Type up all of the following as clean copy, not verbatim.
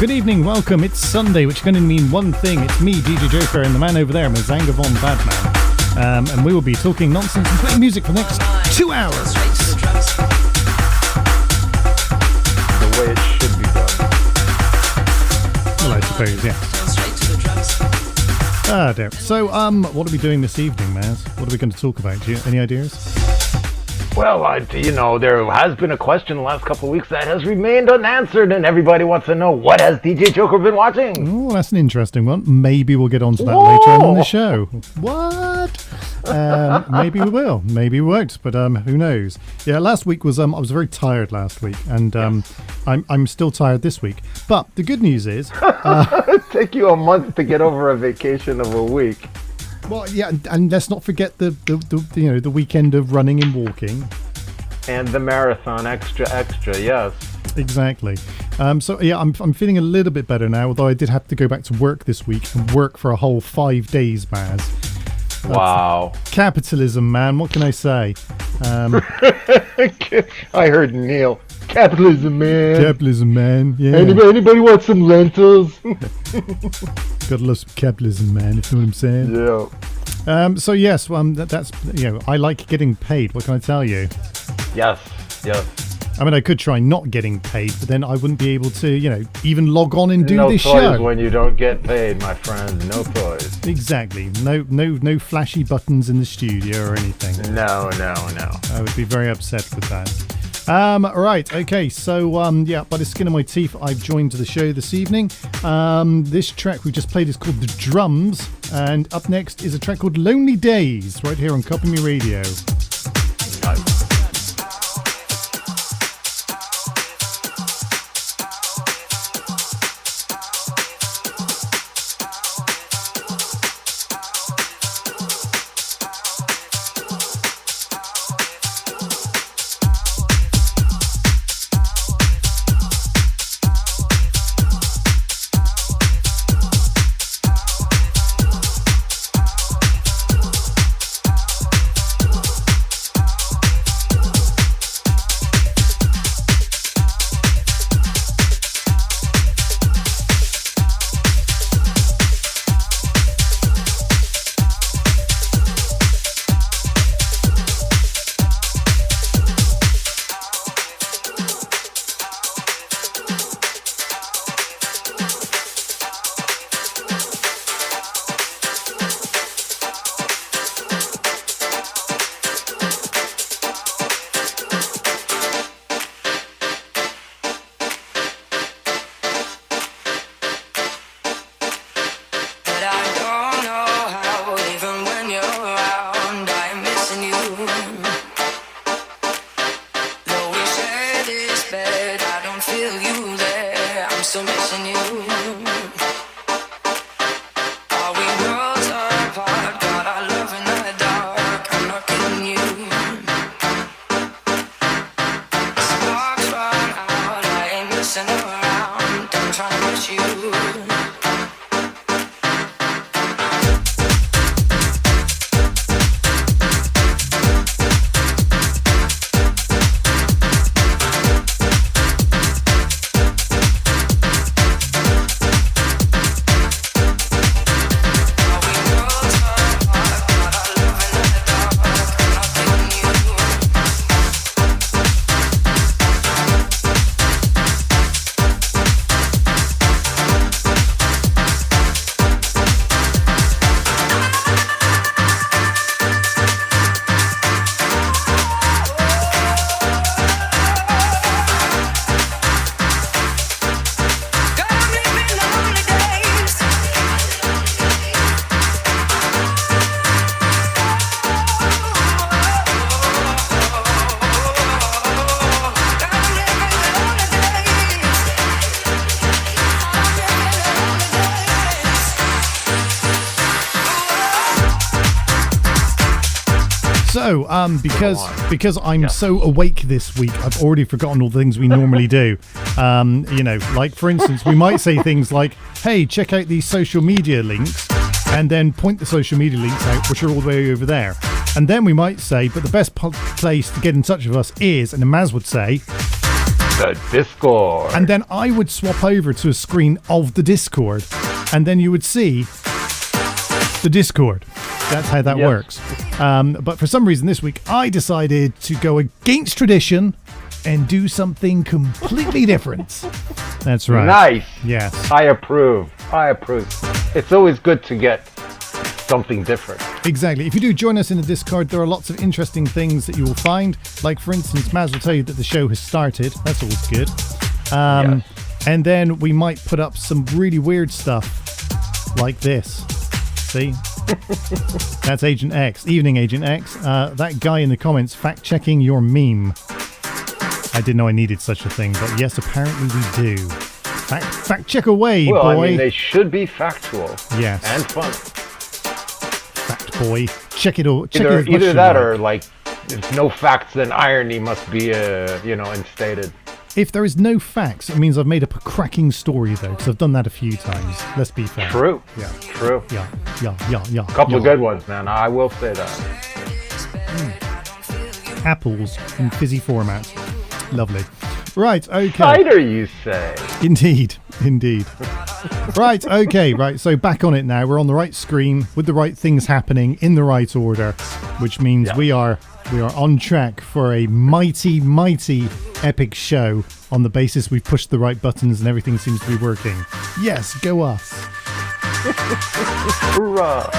good evening, welcome. It's Sunday, which is going to mean one thing. It's me, DJ Joker, and the man over there, Mazanga Von Badman. And we will be talking nonsense and playing music for the next 2 hours. The way it should be done. Well, I suppose, yeah. Ah, dear. So, what are we doing this evening, Maz? What are we going to talk about? Any ideas? Well, there has been a question the last couple of weeks that has remained unanswered, and everybody wants to know, what has DJ Joker been watching? Oh, that's an interesting one. Maybe we'll get onto that later on in the show. What? Maybe we will. Maybe we won't. But who knows? Yeah, last week was I was very tired last week, and I'm still tired this week. But the good news is, it take you a month to get over a vacation of a week. Well, yeah, and let's not forget the weekend of running and walking, and the marathon extra, yes, exactly. So yeah, I'm feeling a little bit better now. Although I did have to go back to work this week and work for a whole 5 days, Maz. Wow, capitalism, man. What can I say? I heard Neil. Capitalism, man. Capitalism, man. Yeah. Anybody want some lentils? Gotta love some capitalism, man. If you know what I'm saying. Yeah. So yes, that's I like getting paid. What can I tell you? Yes. I mean, I could try not getting paid, but then I wouldn't be able to, even log on and do this show. No toys when you don't get paid, my friend. No toys. Exactly. No flashy buttons in the studio or anything. No. I would be very upset with that. Right, okay, so by the skin of my teeth, I've joined the show this evening. This track we just played is called The Drums, and up next is a track called Lonely Days, right here on Kopimistic Radio. Nice. So, because I'm so awake this week, I've already forgotten all the things we normally do. Like for instance, we might say things like, "Hey, check out these social media links," and then point the social media links out, which are all the way over there. And then we might say, "But the best place to get in touch with us is," and the Maz would say, The Discord. And then I would swap over to a screen of the Discord, and then you would see the Discord. That's how that works. But for some reason this week, I decided to go against tradition and do something completely different. That's right. Nice. Yes. I approve. It's always good to get something different. Exactly. If you do join us in the Discord, there are lots of interesting things that you will find. Like, for instance, Maz will tell you that the show has started. That's always good. Yes. And then we might put up some really weird stuff like this. See? That's Agent X. Evening, Agent X. That guy in the comments fact-checking your meme. I didn't know I needed such a thing, but yes, apparently we do. Fact check away, well, boy. I mean, they should be factual. Yes. And fun. Fact, boy. Check it all. Either that or, like, if no facts, then irony must be, instated. If there is no facts, it means I've made up a cracking story, though, because I've done that a few times. Let's be fair. True. Yeah. True. Yeah. Couple of good ones, man. I will say that. Apples in fizzy formats. Lovely. Right, okay. Cider, you say? Indeed. Right, okay, right. So back on it now. We're on the right screen with the right things happening in the right order, which means we are on track for a mighty, mighty epic show on the basis we've pushed the right buttons and everything seems to be working. Yes, go us. Hurrah.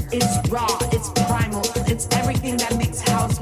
It's raw, it's primal, it's everything that makes house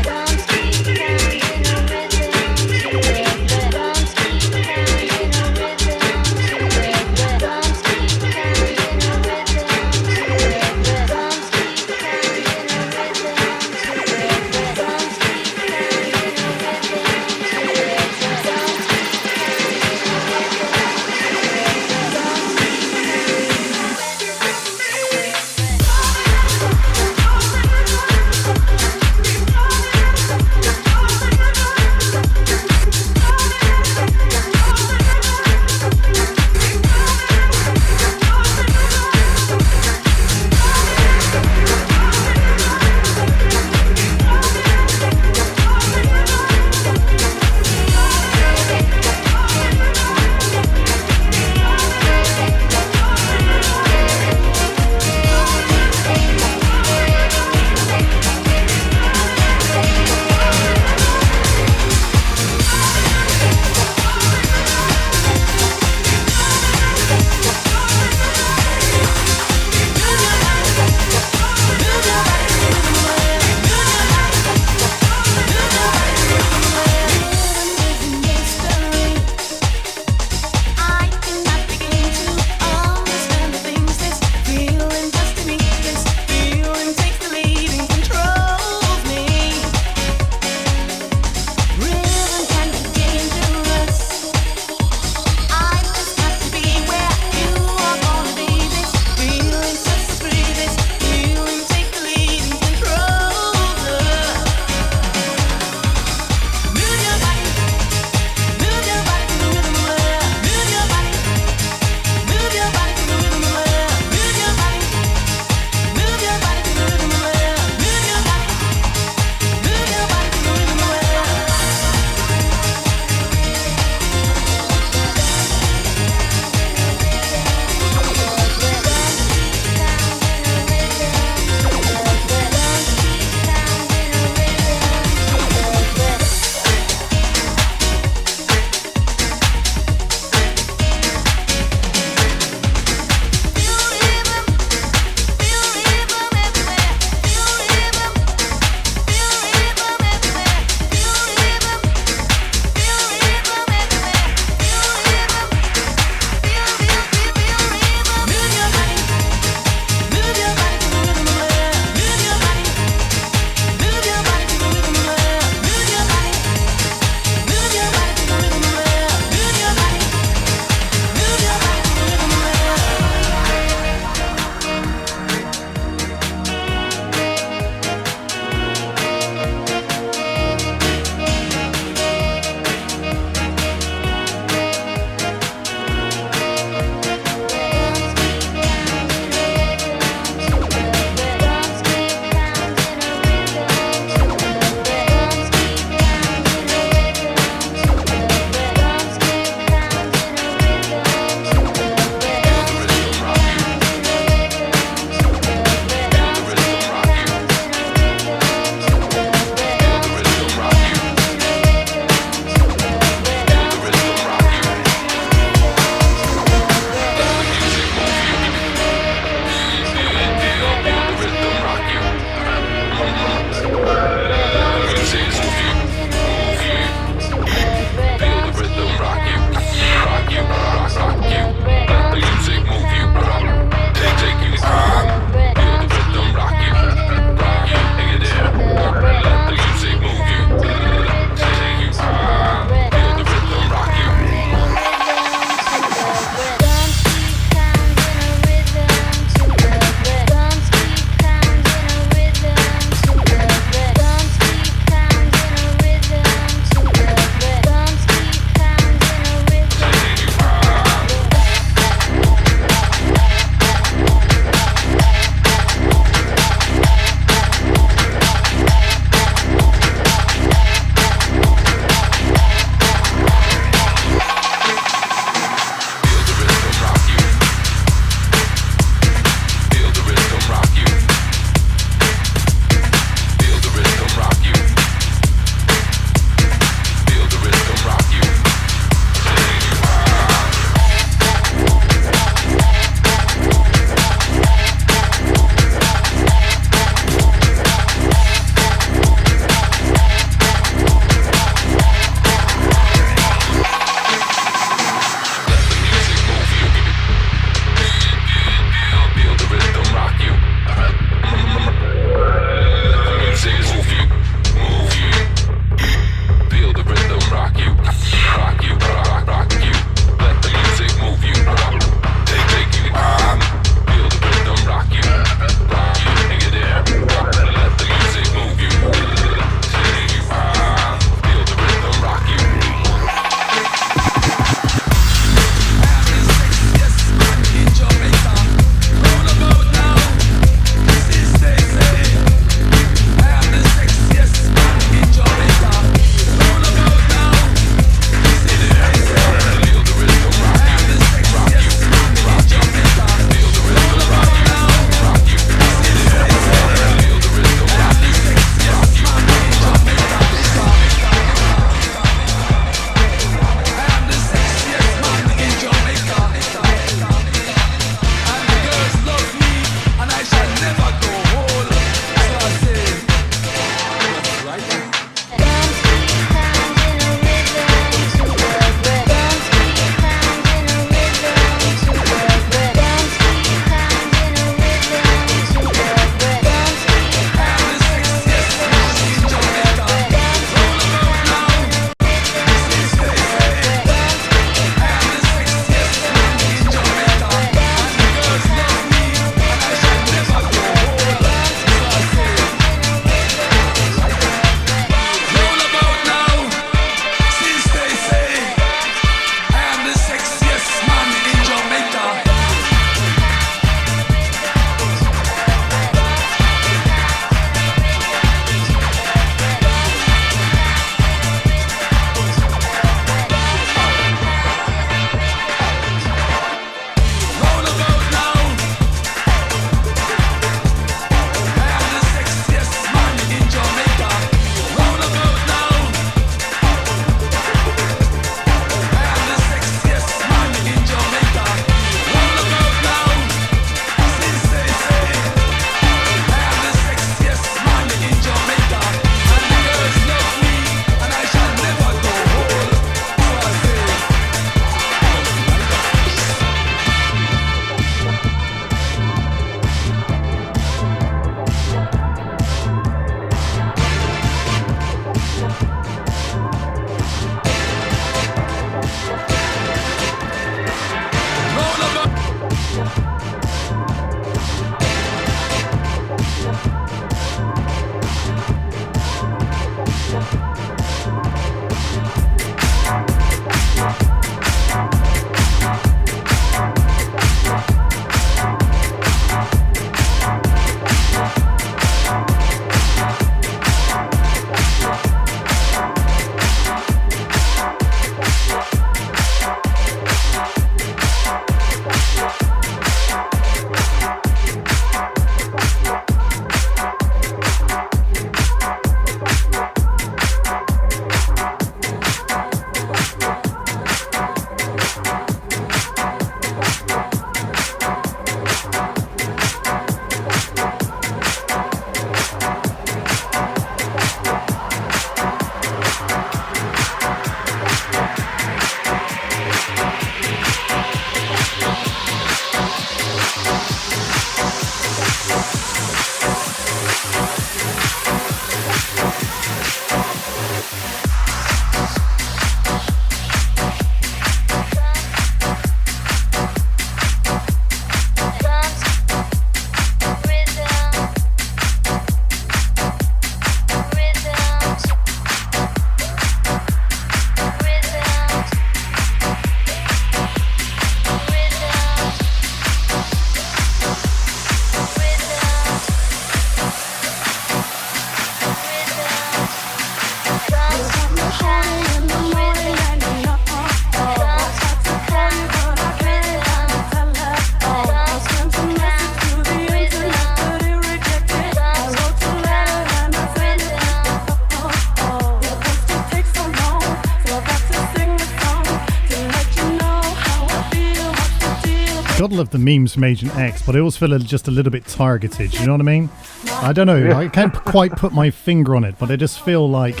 love the memes from Agent X, but I always feel just a little bit targeted. You know what I mean? I don't know. I can't quite put my finger on it, but I just feel like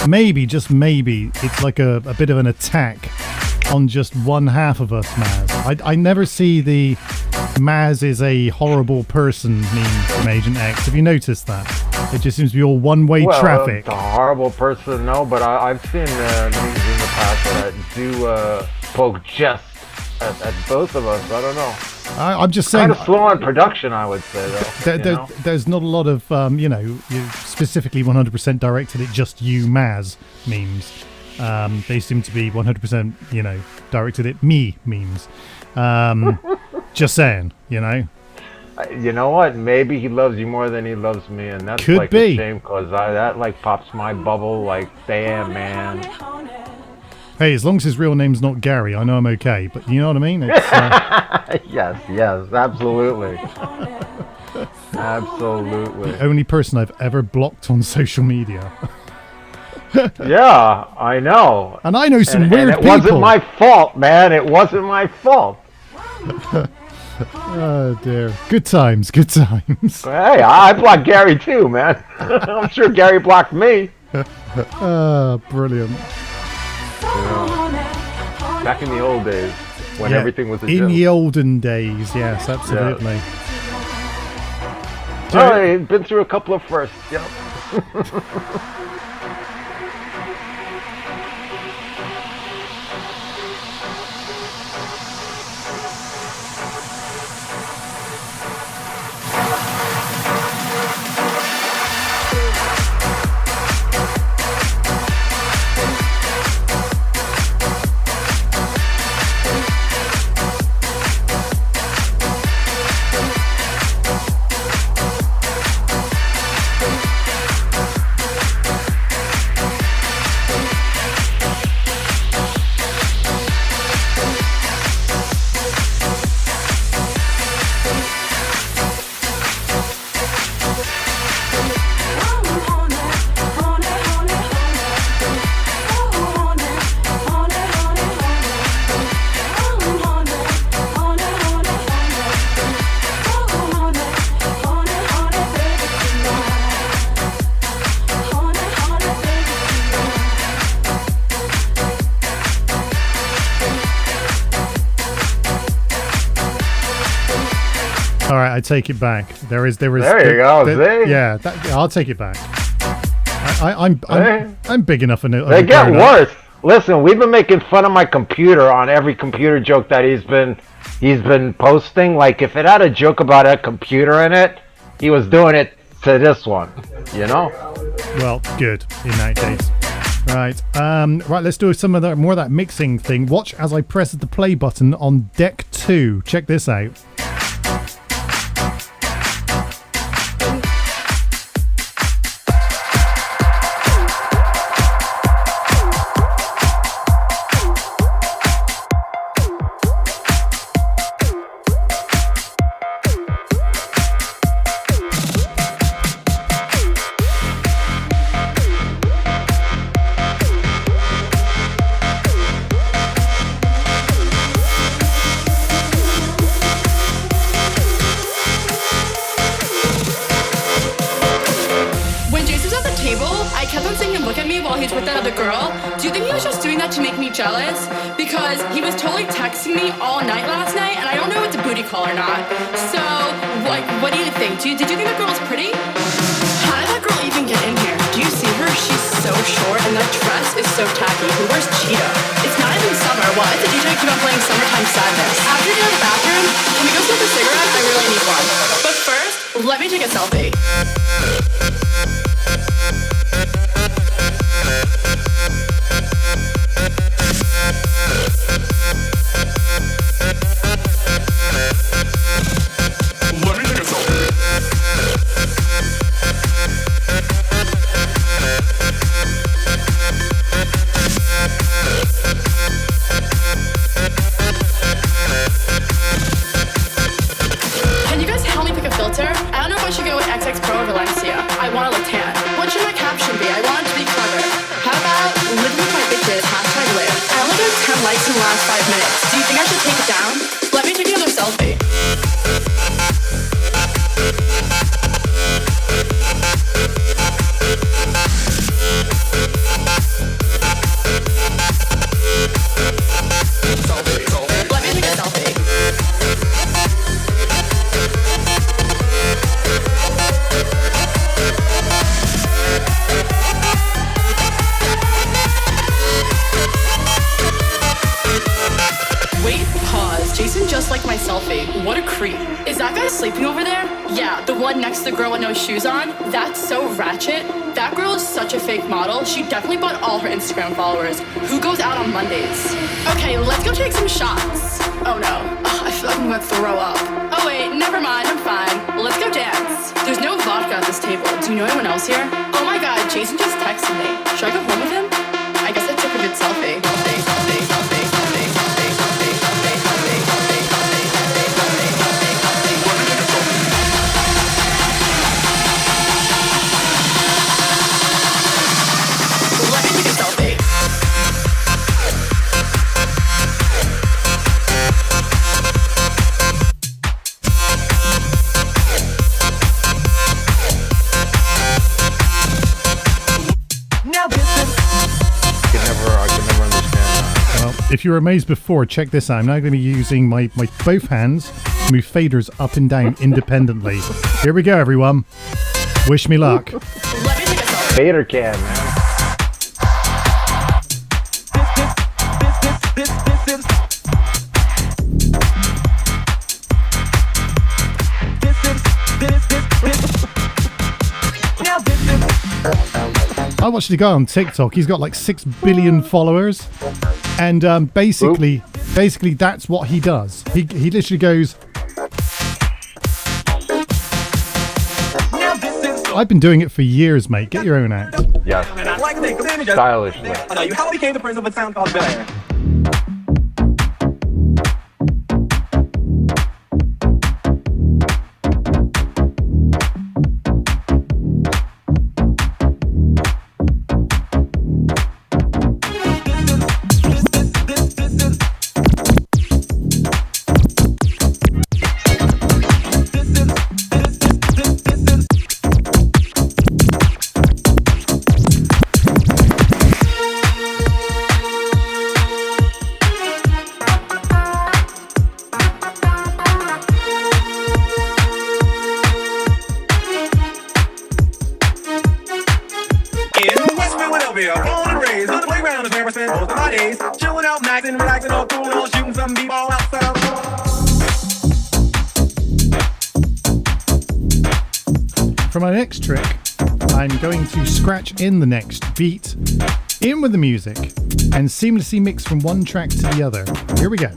maybe, just maybe, it's like a bit of an attack on just one half of us, Maz. I never see the Maz is a horrible person meme from Agent X. Have you noticed that? It just seems to be all one-way traffic. A horrible person, no, but I've seen memes in the past that do poke jest at both of us. I don't know. I'm just saying. Kind of slow on production, I would say, though. There's not a lot of, you specifically 100% directed at just you, Maz memes. They seem to be 100%, directed at me memes. Just saying, You know what? Maybe he loves you more than he loves me, and that's Could like be. a shame, because that like pops my bubble. Like, damn, man. Hey, as long as his real name's not Gary, I know I'm okay. But you know what I mean? It's, Yes, absolutely. Absolutely. the only person I've ever blocked on social media. Yeah, I know. And I know some And weird it people. wasn't my fault, man. It wasn't my fault. Oh, dear. Good times, good times. Hey, I blocked Gary too, man. I'm sure Gary blocked me. Brilliant. Back in the old days, when Yeah, everything was a in joke. the olden days, yes, absolutely. Oh, I've been through a couple of firsts. Yep. All right, I take it back. There is. There you go, see? Yeah, I'll take it back. I'm big enough in it. They get worse. Listen, we've been making fun of my computer on every computer joke that he's been posting. Like, if it had a joke about a computer in it, he was doing it to this one. Well, good in that case. Right. Right. Let's do some of that more of that mixing thing. Watch as I press the play button on deck 2. Check this out. When Jason was at the table, I kept on seeing him look at me while he's with that other girl. Do you think he was just doing that to make me jealous? Because he was totally texting me all night last night, and I don't know if it's a booty call or not. So, what do you think? Did you think that girl's pretty? How did that girl even get in here? Do you see her? She's so short, and that dress is so tacky. Who wears cheetah? It's not even summer. Why does the DJ keep on playing Summertime Sadness? After you get out of the bathroom, can we go smoke a cigarette? I really need one. But first, let me take a selfie. Can you guys help me pick a filter? I don't know if I should go with XX Pro or Valencia. I want a the one next to the girl with no shoes on, that's so ratchet. That girl is such a fake model. She definitely bought all her Instagram followers. Who goes out on Mondays? Okay, let's go take some shots. Oh no, I feel like I'm gonna throw up. Oh wait, never mind, I'm fine. Let's go dance. There's no vodka at this table. Do you know anyone else here? Oh my god, Jason just texted me. Should I go home with him? I guess I took a good selfie. Let me take a selfie. I can never understand that. Well, if you were amazed before, check this out. I'm now going to be using my both hands to move faders up and down independently. Here we go, everyone. Wish me luck. Let me take a selfie. Fader can, man. I watched the guy on TikTok. He's got like 6 billion followers, and basically that's what he does. He literally goes. I've been doing it for years, mate. Get your own act. Yes. Stylishly. I'll tell you how I became the prince of a town called Bel Air. For my next trick, I'm going to scratch in the next beat in with the music and seamlessly mix from one track to the other. Here we go.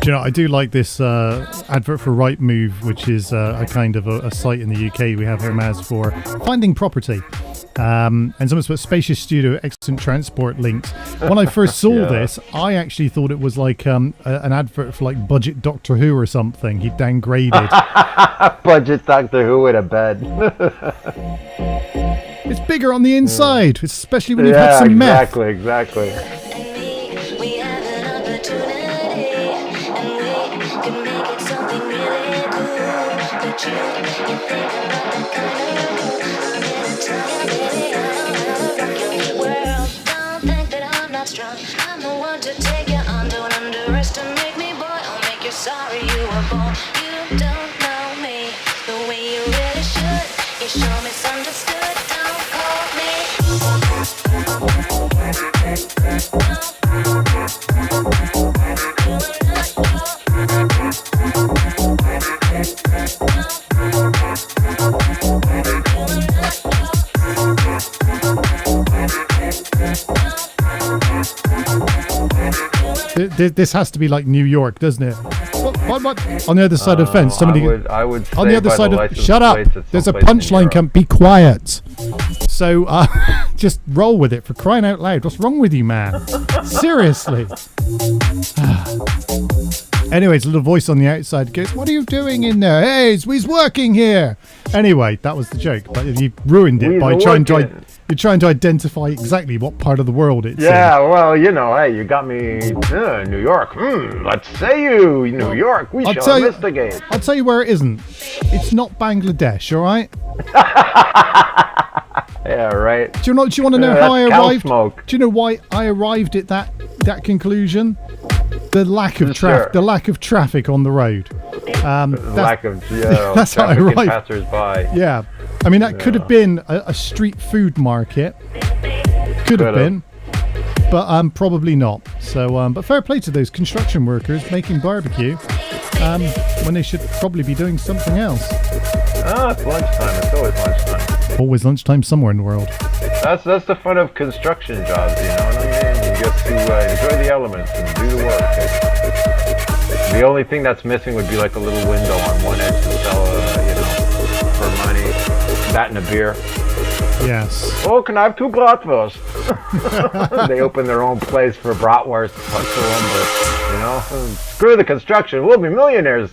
Do you know, I do like this advert for Rightmove, which is a kind of a site in the UK we have here, Maz, for finding property. And someone's put spacious studio, excellent transport links. When I first saw this, I actually thought it was like an advert for like budget Doctor Who or something. He downgraded. Budget Doctor Who with a bed. It's bigger on the inside, especially when you've had some meth. Exactly. We have an opportunity, and we can make it something really cool. But you think about that kind of cool. I'm here to tell you, baby, I know how to rock your world. Don't think that I'm not strong. I'm the one to take you on. Don't underestimate me, boy. I'll make you sorry you were born. You don't know me the way you really should. You sure misunderstood. Don't call me. This has to be like New York, doesn't it? What? On the other side of the fence, somebody. I would on the other side of. Shut up! There's a punchline. Come, be quiet. So just roll with it, for crying out loud. What's wrong with you, man? Seriously. Anyways, a little voice on the outside goes, "What are you doing in there? Hey, he's working here." Anyway, that was the joke, but you ruined it by trying to. You're trying to identify exactly what part of the world it's in. Yeah, well, you know, hey, you got me, New York. Let's say New York. We shall investigate. I'll tell you where it isn't. It's not Bangladesh, all right? Yeah, right. Do you want to know how I arrived? Smoke. Do you know why I arrived at that conclusion? The lack of traffic. The lack of traffic on the road. That's how I arrived. Passers-by. Yeah. I mean, that could have been a street food market. Could have been. But probably not. So, but fair play to those construction workers making barbecue when they should probably be doing something else. It's lunchtime. It's always lunchtime. Always lunchtime somewhere in the world. That's the fun of construction jobs, you know what I mean? You get to enjoy the elements and do the work. The only thing that's missing would be like a little window on one edge to sell, for money. That and a beer. Yes. Oh, can I have 2 bratwurst? They open their own place for bratwurst. Screw the construction. We'll be millionaires.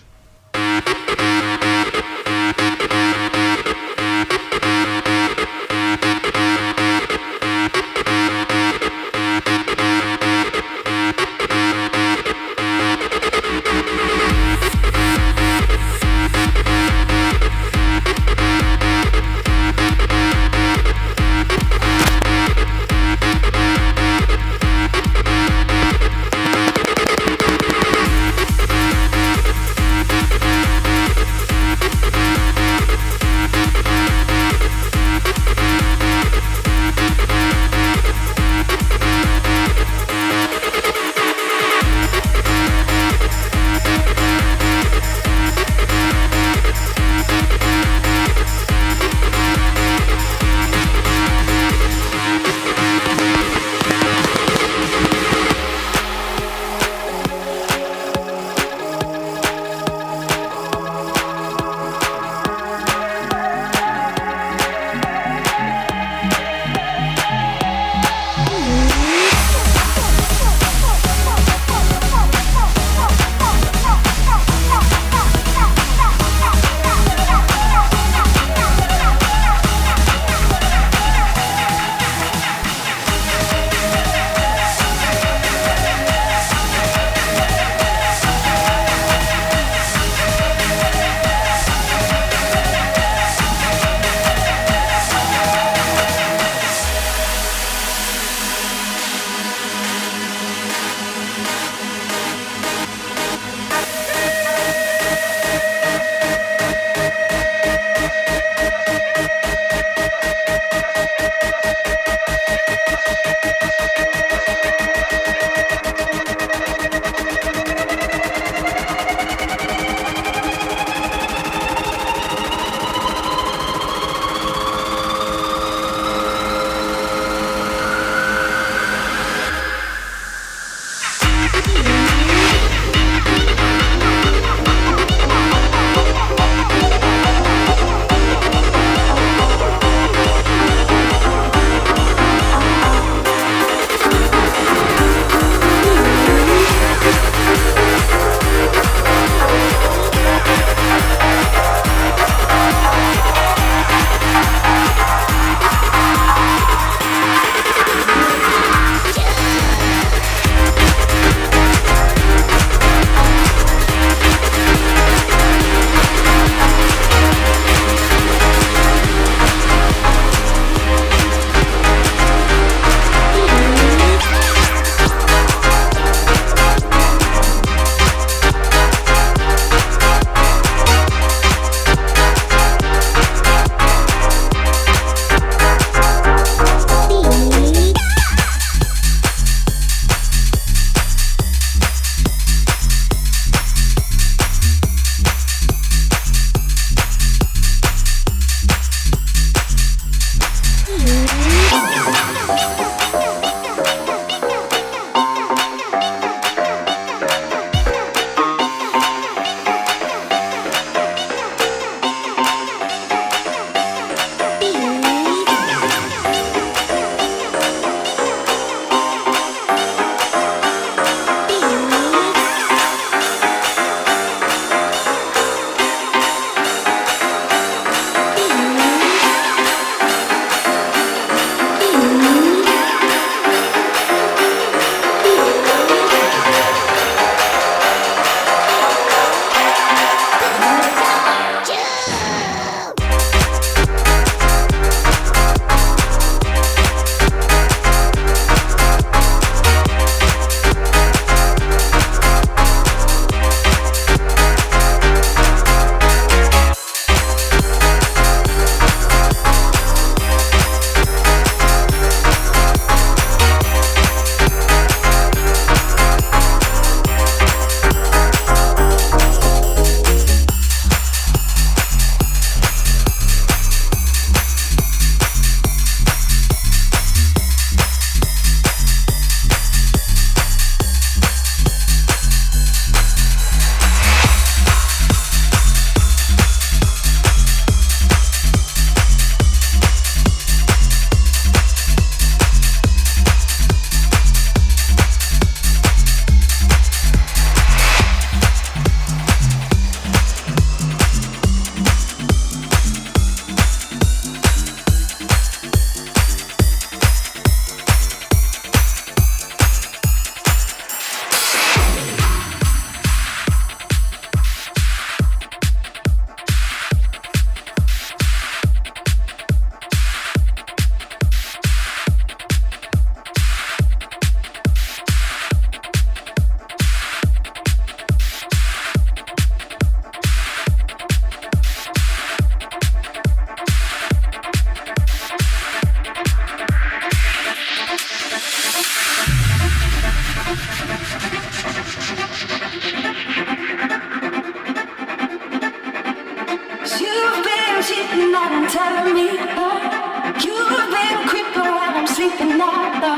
another.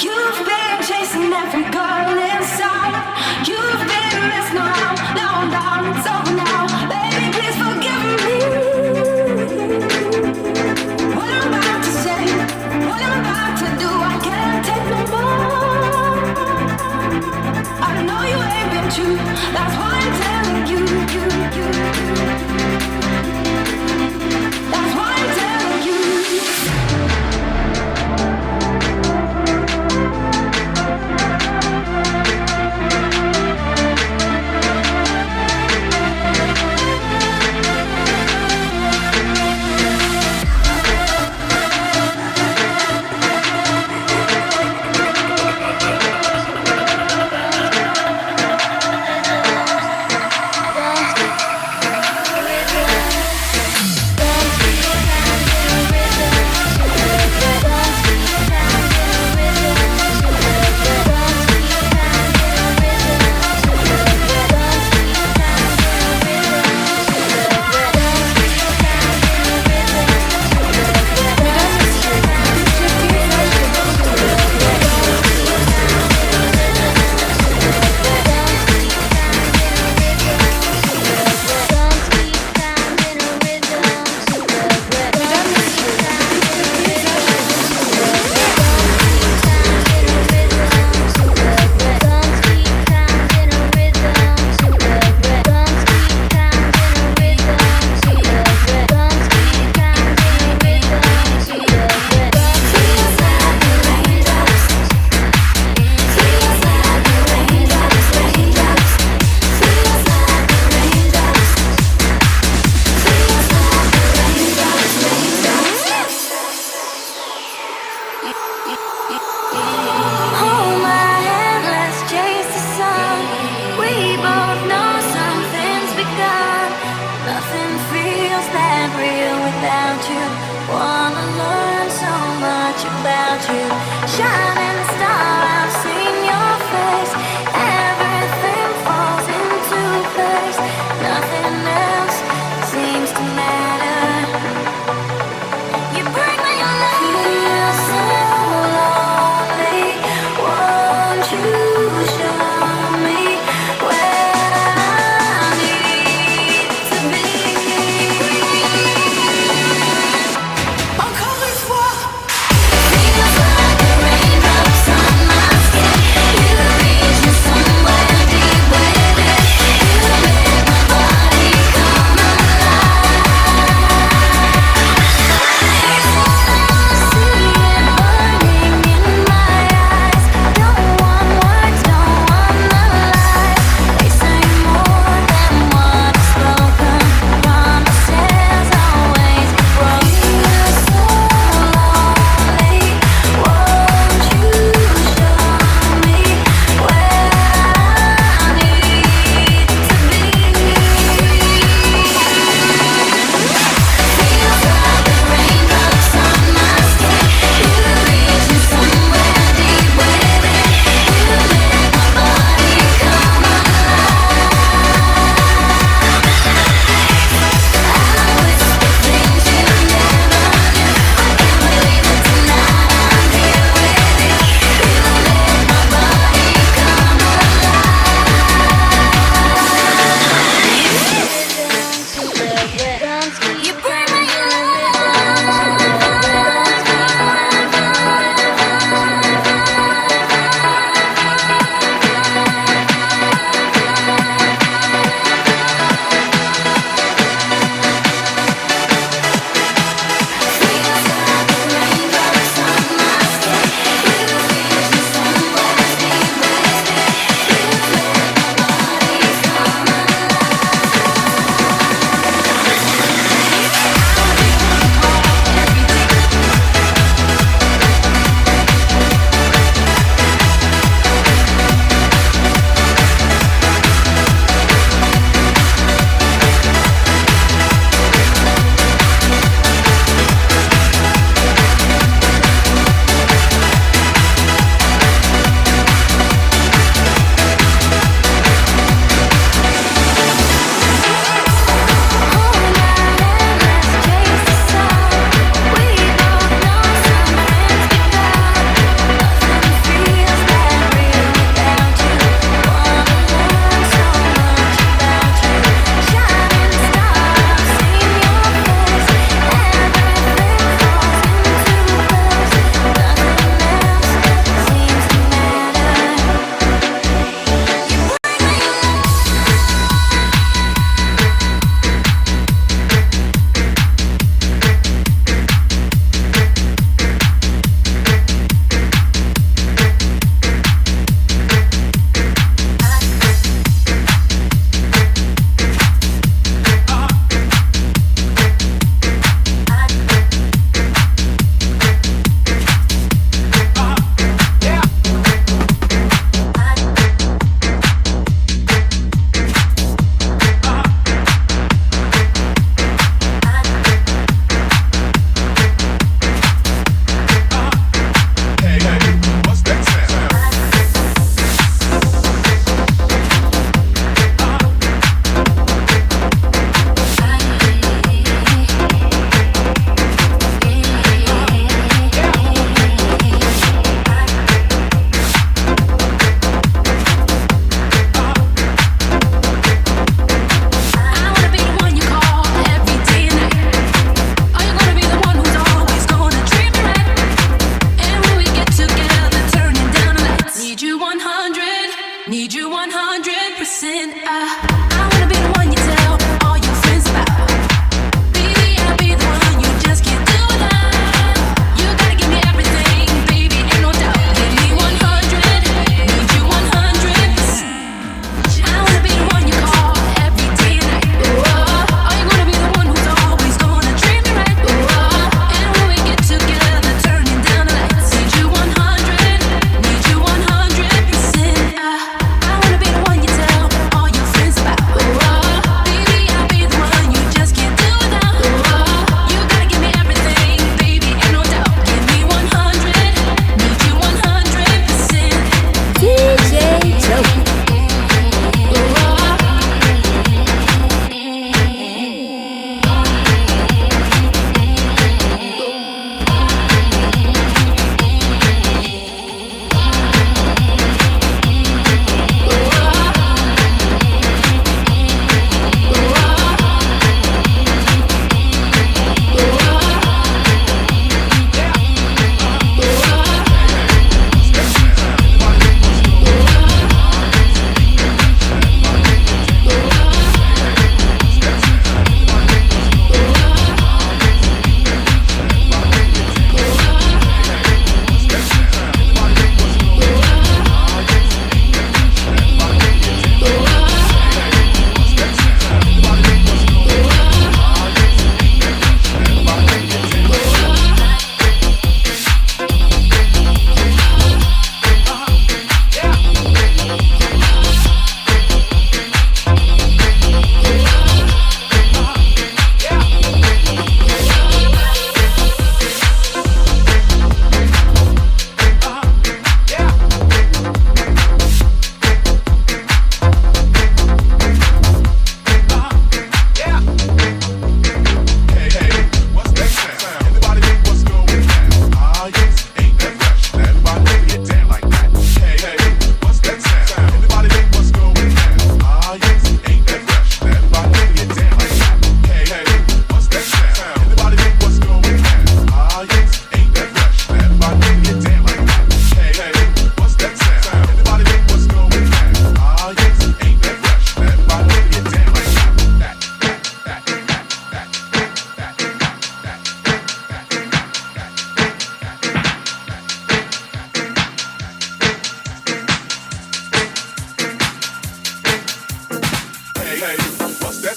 You've been chasing every girl inside. You've been messing around. Now I'm down, it's over now. Baby, please forgive me. What I'm about to say, what I'm about to do, I can't take no more. I know you ain't been true. That's why I'm telling you. That's why I'm telling you.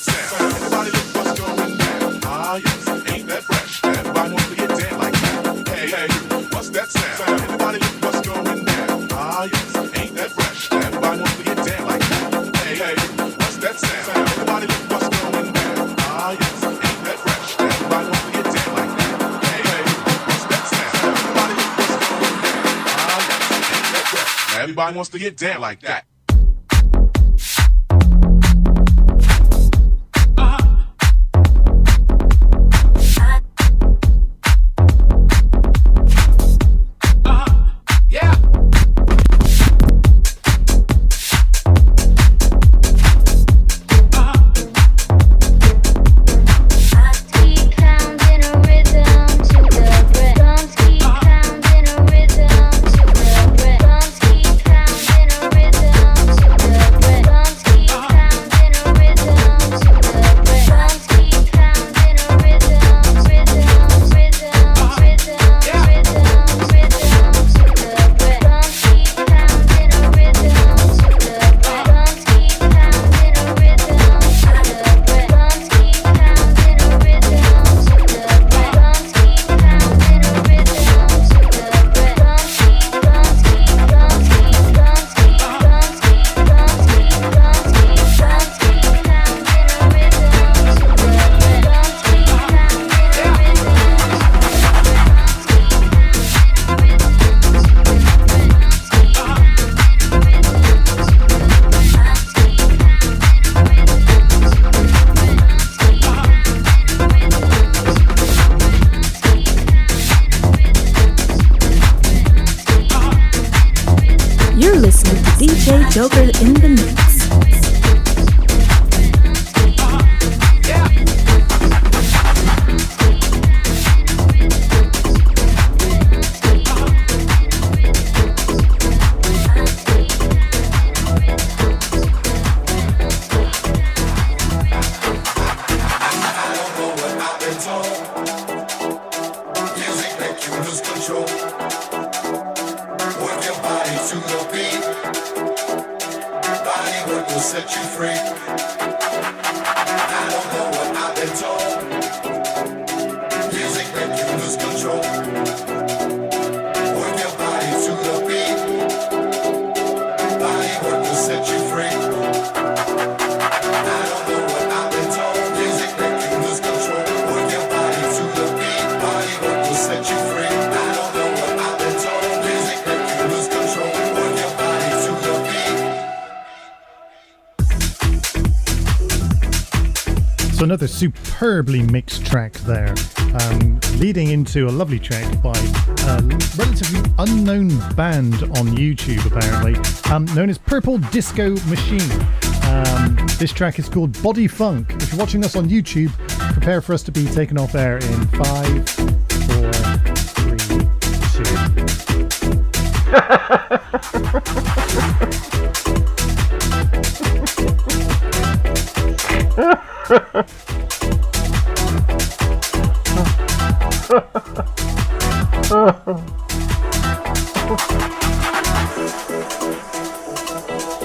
sound? Everybody look what's going down. Ah, yes, ain't that fresh? Everybody wants to get down like that. Hey, hey, what's that sound? Everybody look what's going down. Ah, yes, ain't that fresh? Everybody wants to get down like that. Hey, hey, what's that sound? Everybody look what's going down. Ah, yes, ain't that fresh? Everybody wants to get down like that. Hey, hey, what's that sound? Everybody look what's going down. Ah, yes, ain't that fresh? Everybody wants to get down like that. Joker in the mix. Another superbly mixed track there, leading into a lovely track by a relatively unknown band on YouTube, apparently, known as Purple Disco Machine. This track is called Body Funk. If you're watching us on YouTube, prepare for us to be taken off air in 5, 4, 3, 2.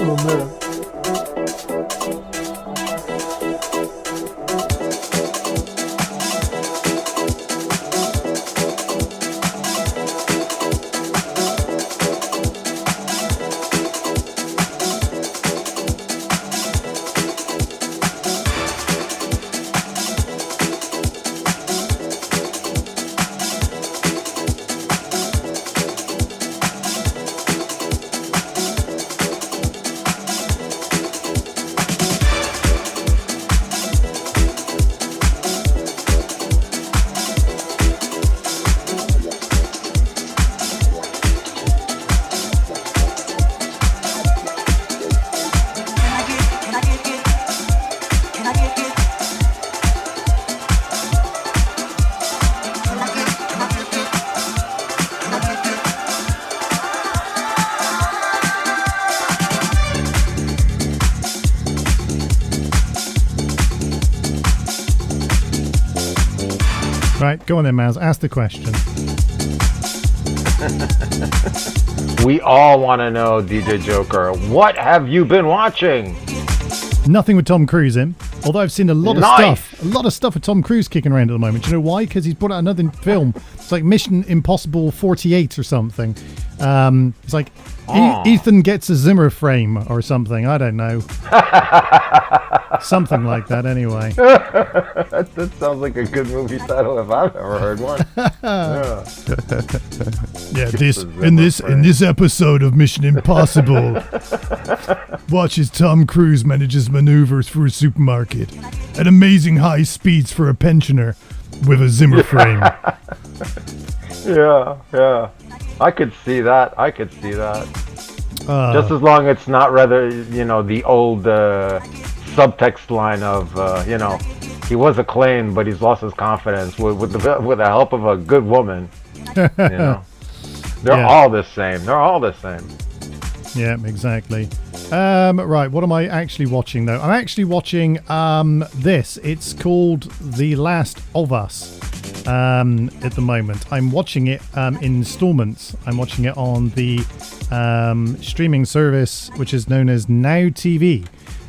Oh man. Right, go on then, Maz. Ask the question. We all want to know, DJ Joker, what have you been watching? Nothing with Tom Cruise in. Although I've seen a lot of stuff with Tom Cruise kicking around at the moment. Do you know why? Because he's brought out another film. It's like Mission Impossible 48 or something. It's like Ethan gets a Zimmer frame or something. I don't know. Something like that, anyway. That sounds like a good movie title if I've ever heard one. Yeah, in this episode of Mission Impossible, watch as Tom Cruise manages maneuvers for a supermarket at amazing high speeds for a pensioner with a Zimmer frame. Yeah. I could see that. Just as long as it's not rather, the old subtext line of, he was acclaimed, but he's lost his confidence with the help of a good woman. They're all the same. Yeah, exactly. Right, what am I actually watching, though? I'm actually watching this. It's called The Last of Us at the moment. I'm watching it in installments. I'm watching it on the streaming service, which is known as Now TV.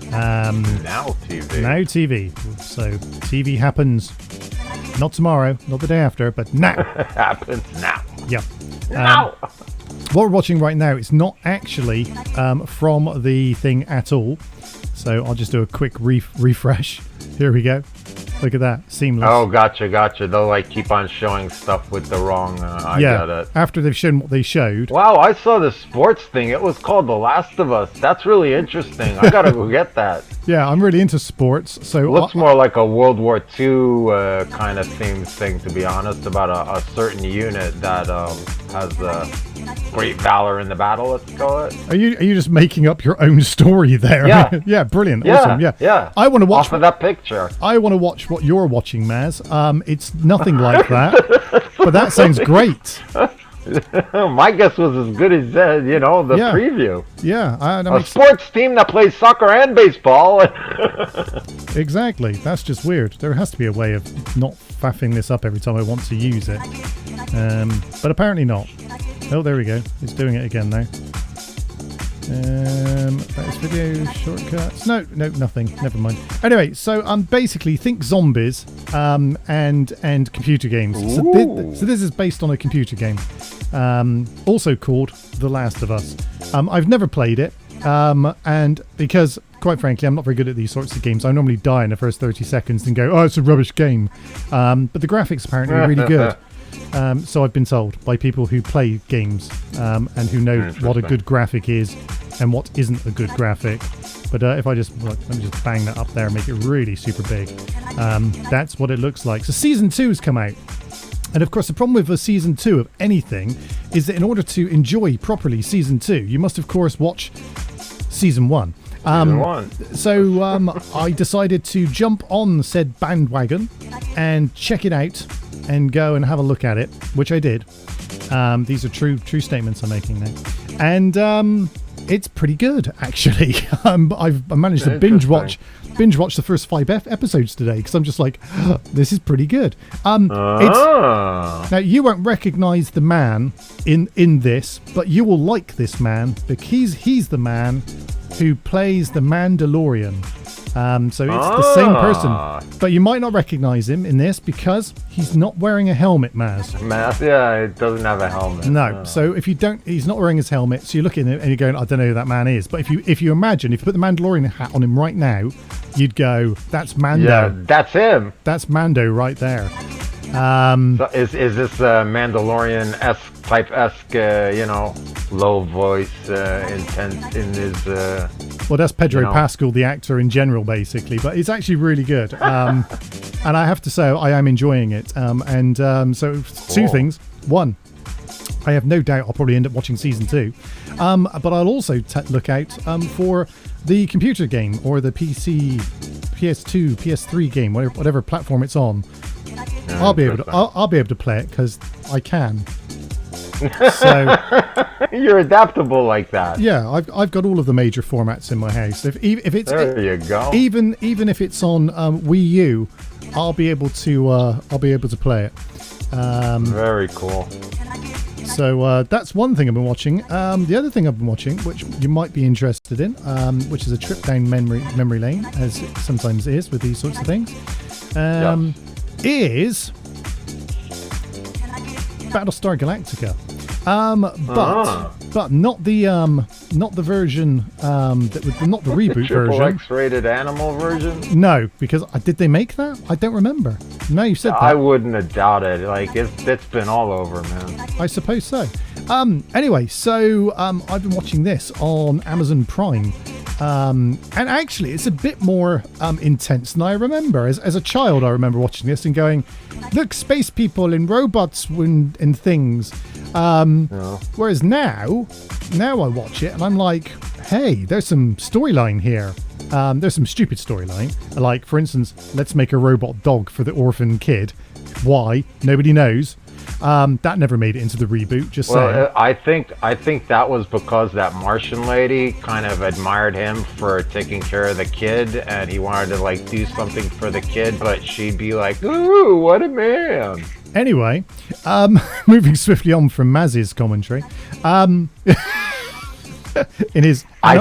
Now TV. So TV happens not tomorrow, not the day after, but now. Happens now. Yeah. Now. What we're watching right now is not actually from the thing at all. So I'll just do a quick refresh. Here we go. Look at that. Seamless. Oh, gotcha. They'll keep on showing stuff with the wrong... I get it. After they've shown what they showed. Wow, I saw the sports thing. It was called The Last of Us. That's really interesting. I gotta go get that. Yeah, I'm really into sports. So it looks more like a World War II kind of themed thing, to be honest, about a certain unit that has great valor in the battle, let's call it. Are you just making up your own story there? Yeah. Yeah, brilliant. Awesome. Yeah. I want to watch... Off of that picture. I want to watch what you're watching, Maz. It's nothing like that, but that sounds great. My guess was as good as the preview. Yeah, a sports team that plays soccer and baseball. Exactly. That's just weird. There has to be a way of not faffing this up every time I want to use it, but apparently not. Oh, there we go. It's doing it again now. That is video shortcuts. No, nothing. Never mind. Anyway, so basically think zombies and computer games. So this is based on a computer game, also called The Last of Us. I've never played it, and because quite frankly I'm not very good at these sorts of games. I normally die in the first 30 seconds and go, oh, it's a rubbish game. But the graphics apparently are really good. So I've been told by people who play games and who know what a good graphic is and what isn't a good graphic. But if I just let me just bang that up there and make it really super big, that's what it looks like. So season 2 has come out, and of course the problem with a season 2 of anything is that in order to enjoy properly season 2, you must of course watch season 1. So I decided to jump on said bandwagon and check it out and go and have a look at it, which I did. These are true statements I'm making now, and it's pretty good actually. I've managed to binge watch the first 5 episodes today because I'm just like, oh, this is pretty good. Now you won't recognise the man in this, but you will like this man because he's the man who plays the Mandalorian. So it's the same person, but you might not recognize him in this because he's not wearing a helmet, Maz. Yeah, it doesn't have a helmet. No, so if you don't, he's not wearing his helmet, so you look at him and you're going, I don't know who that man is. But if you imagine, if you put the Mandalorian hat on him right now, you'd go, that's Mando. Yeah, that's him. That's Mando right there. So is this Mandalorian-esque type-esque, low voice, intense in his... Well, that's Pedro Pascal, the actor in general, basically. But it's actually really good. And I have to say, I am enjoying it. So two things. One, I have no doubt I'll probably end up watching season 2. But I'll also look out for the computer game or the PC, PS2, PS3 game, whatever platform it's on. Yeah, I'll be able to play it because I can. So you're adaptable like that. Yeah, I've got all of the major formats in my house. If it's there you go. Even if it's on Wii U, I'll be able to play it. Very cool. So that's one thing I've been watching. The other thing I've been watching, which you might be interested in, which is a trip down memory lane, as it sometimes is with these sorts of things, is Battlestar Galactica. But not the version not the reboot Triple version. X-rated animal version. No, because did they make that? I don't remember. No, you said that. I wouldn't have doubted. Like it's been all over, man. I suppose so. Anyway, so I've been watching this on Amazon Prime. And actually, it's a bit more intense than I remember. As a child, I remember watching this and going, look, space people and robots and things. Whereas now I watch it and I'm like, hey, there's some storyline here. There's some stupid storyline. Like, for instance, let's make a robot dog for the orphan kid. Why? Nobody knows. That never made it into the reboot, just saying. I think that was because that Martian lady kind of admired him for taking care of the kid, and he wanted to like do something for the kid, but she'd be like, ooh, what a man. Anyway, moving swiftly on from Maz's commentary. I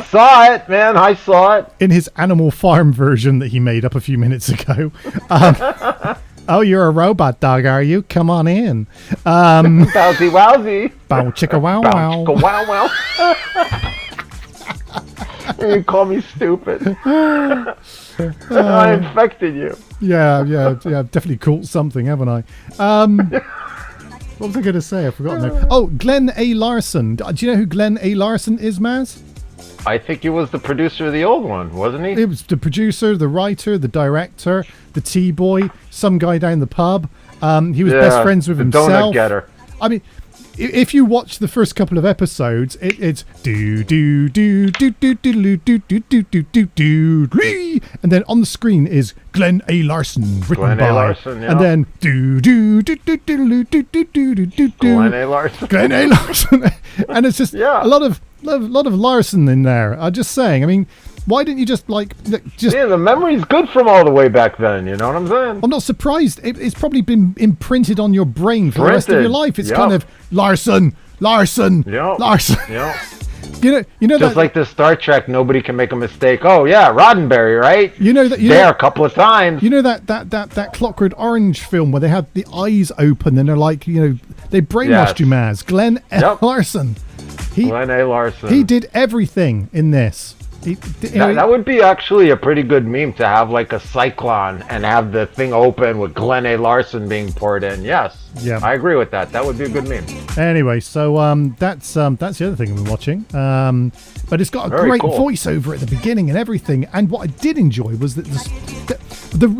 saw it, man. I saw it. In his Animal Farm version that he made up a few minutes ago. Oh, you're a robot dog, are you? Come on in. Bowsy wowsy. Bow chicka wow wow. Bow chicka wow wow. You call me stupid. I infected you. Yeah, I've definitely caught something, haven't I? What was I going to say? I've forgotten now. Oh, Glenn A. Larson. Do you know who Glenn A. Larson is, Maz? I think he was the producer of the old one, wasn't he? He was the producer, the writer, the director, the T-boy, some guy down the pub. He was best friends with himself. Donut getter. I mean, if you watch the first couple of episodes, it's do do do do do do do do do do do do, and then on the screen is Glenn A. Larson written Glenn by, A. Larson, yeah. and then do do do do do do do do do do. Glenn A. Larson. Glenn A. Larson, and it's just a lot of Larson in there. I'm just saying. I mean, why didn't you just Yeah, the memory's good from all the way back then. You know what I'm saying? I'm not surprised. It's probably been imprinted on your brain for the rest of your life. It's kind of Larson. Larson. Yep. You know just that, like the Star Trek, nobody can make a mistake. Oh yeah, Roddenberry, right? You know that a couple of times. You know that Clockwork Orange film where they had the eyes open and they're like, they brainwashed you, Maz. Glenn Larson. Glenn A. Larson. He did everything in this. That would be actually a pretty good meme to have like a cyclone and have the thing open with Glenn A. Larson being poured in. Yes. Yeah. I agree with that. That would be a good meme. Anyway, so that's the other thing I've been watching. But it's got a great voiceover at the beginning and everything. And what I did enjoy was that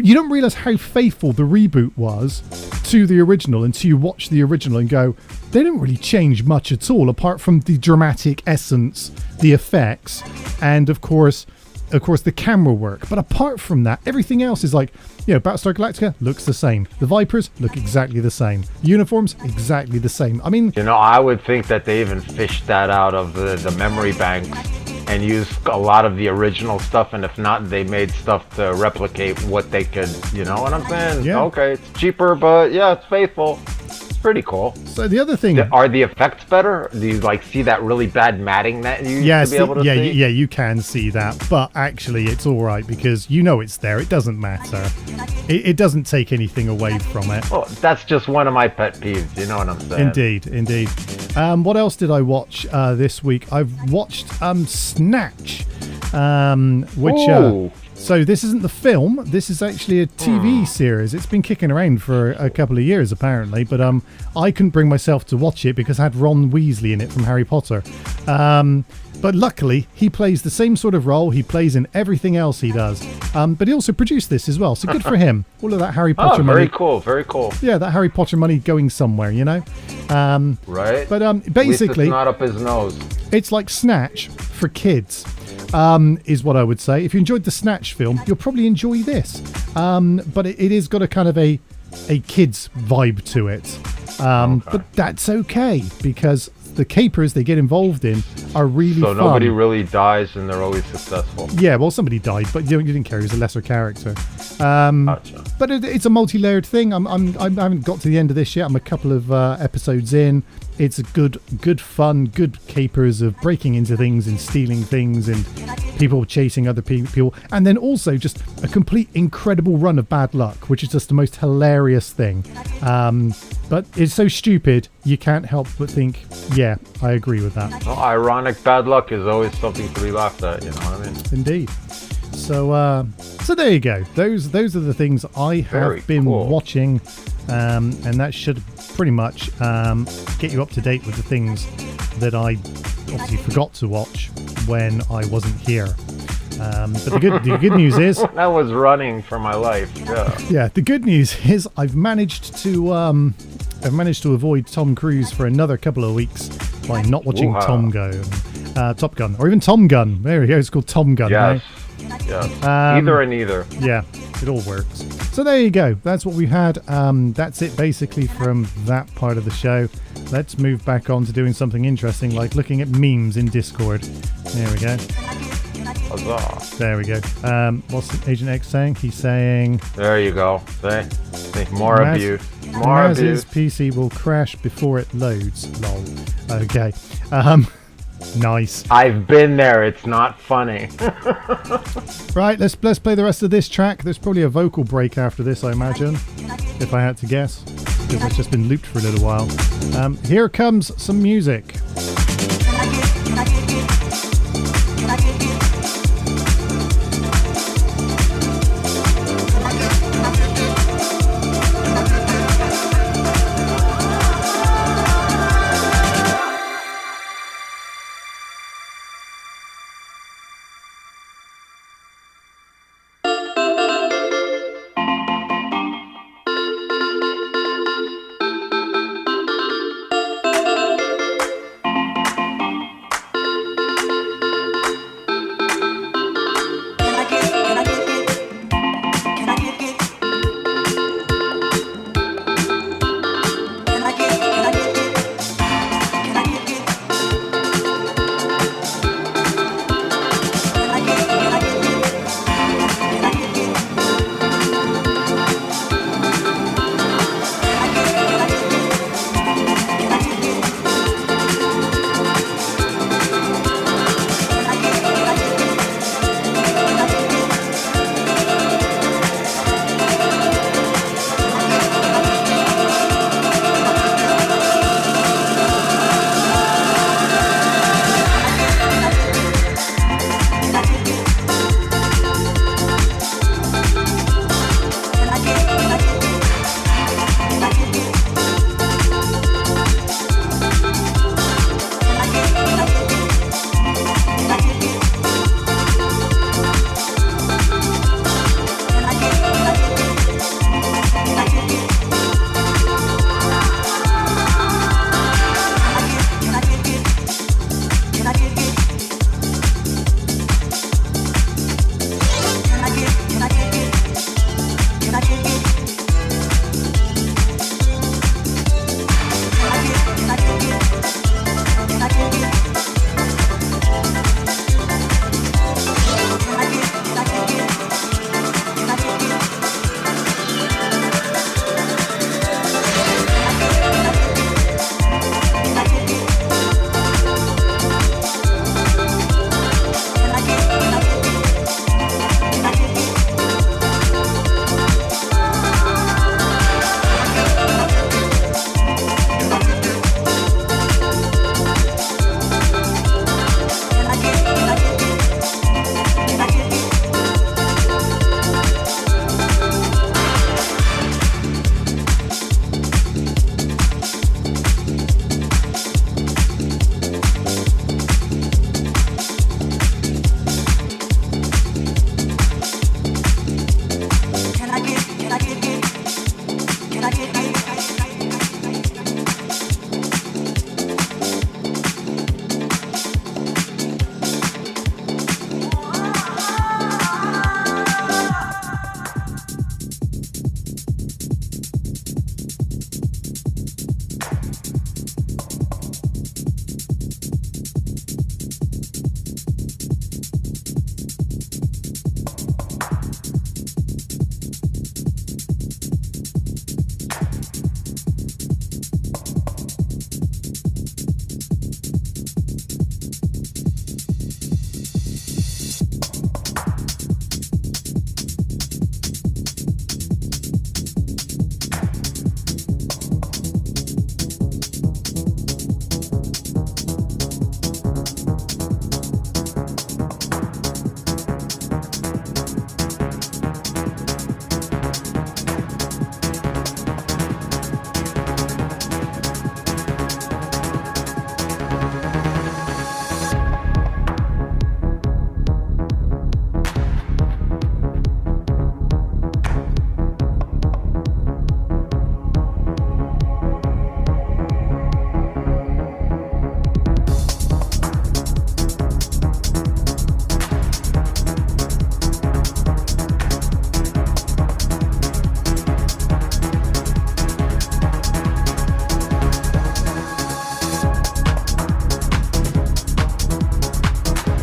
you don't realise how faithful the reboot was to the original until you watch the original and go, they didn't really change much at all, apart from the dramatic essence, the effects, and of course the camera work. But apart from that, everything else is like, Battlestar Galactica looks the same. The Vipers look exactly the same. Uniforms exactly the same. I mean, I would think that they even fished that out of the memory banks and used a lot of the original stuff, and if not, they made stuff to replicate what they could. You know what I'm saying? Yeah. Okay, it's cheaper, but yeah, it's faithful. Pretty cool. So the other thing, are the effects better? Do you see that really bad matting that you used to be able to see? Yeah, you can see that, but actually it's all right because it's there. It doesn't matter. It doesn't take anything away from it. Well, that's just one of my pet peeves. You know what I'm saying? Indeed. What else did I watch this week? I've watched Snatch, which. So this isn't the film. This is actually a TV series. It's been kicking around for a couple of years, apparently. But I couldn't bring myself to watch it because it had Ron Weasley in it from Harry Potter. But luckily, he plays the same sort of role he plays in everything else he does. But he also produced this as well, so good for him. All of that Harry Potter money. Very cool. Yeah, that Harry Potter money going somewhere, Right. But basically, it's not up his nose. It's like Snatch for kids. Is what I would say. If you enjoyed the Snatch film, you'll probably enjoy this. But it is got a kind of a kid's vibe to it. But that's okay because the capers they get involved in are really fun. So nobody really dies and they're always successful. Yeah, well, somebody died, but you didn't care. He was a lesser character. Gotcha. But it's a multi-layered thing. I haven't got to the end of this yet. I'm a couple of episodes in. it's a good fun, good capers of breaking into things and stealing things and people chasing other people, and then also just a complete incredible run of bad luck, which is just the most hilarious thing. But it's so stupid you can't help but think, yeah, I agree with that. Well, ironic bad luck is always something to be laughed at, you know what I mean? Indeed. So there you go. Those are the things I have been watching, and that should pretty much get you up to date with the things that I obviously forgot to watch when I wasn't here. But the good news is that was running for my life. Yeah. The good news is I've managed to avoid Tom Cruise for another couple of weeks by not watching Top Gun, or even Tom Gun. There we go. It's called Tom Gun. Yes. Right? Yeah. Either and either. Yeah, it all works. So there you go. That's what we had. That's it basically from that part of the show. Let's move back on to doing something interesting, like looking at memes in Discord. There we go. Huzzah. There we go. What's Agent X saying? He's saying... There you go. See? More abuse. More abuse. PC will crash before it loads. Lol. Okay. Nice. I've been there. It's not funny. Right, let's play the rest of this track. There's probably a vocal break after this, I imagine, if I had to guess, because it's just been looped for a little while. Here comes some music.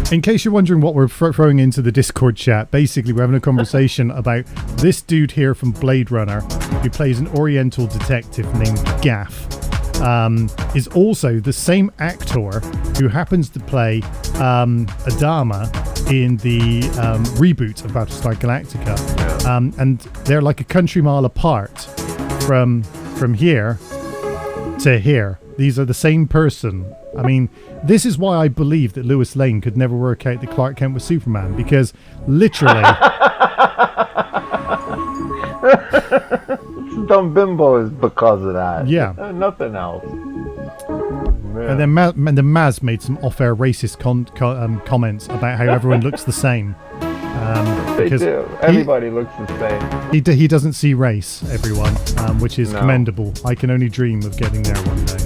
In case you're wondering what we're throwing into the Discord chat, basically we're having a conversation about this dude here from Blade Runner, who plays an Oriental detective named Gaff, is also the same actor who happens to play Adama in the reboot of Battlestar Galactica. And they're like a country mile apart from here to here. These are the same person. I mean, this is why I believe that Lois Lane could never work out that Clark Kent was Superman, because literally... Dumb bimbo is because of that. Yeah. Nothing else. And then Maz made some off-air racist comments about how everyone looks the same. They do. Everybody looks the same. He doesn't see race, everyone, which is commendable. I can only dream of getting there one day.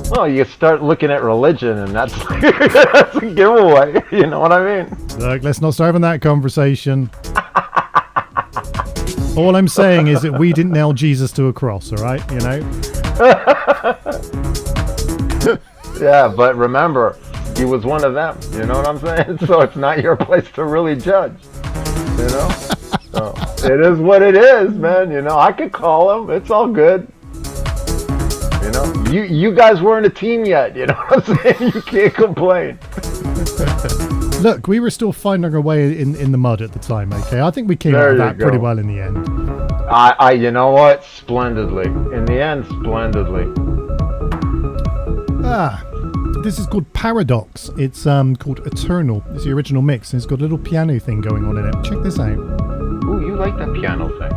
Well, you start looking at religion, and that's that's a giveaway. You know what I mean? Look, let's not start having that conversation. All I'm saying is that we didn't nail Jesus to a cross, all right? You know? Yeah, but remember, he was one of them. You know what I'm saying? So it's not your place to really judge. You know? So it is what it is, man. You know, I could call him. It's all good. You know, you guys weren't a team yet. You know what I'm saying? You can't complain. Look, we were still finding our way in the mud at the time, okay? I think we came out of that pretty well in the end. You know what? Splendidly. In the end, splendidly. This is called Paradox. It's called Eternal. It's the original mix, and it's got a little piano thing going on in it. Check this out. Ooh, you like that piano thing.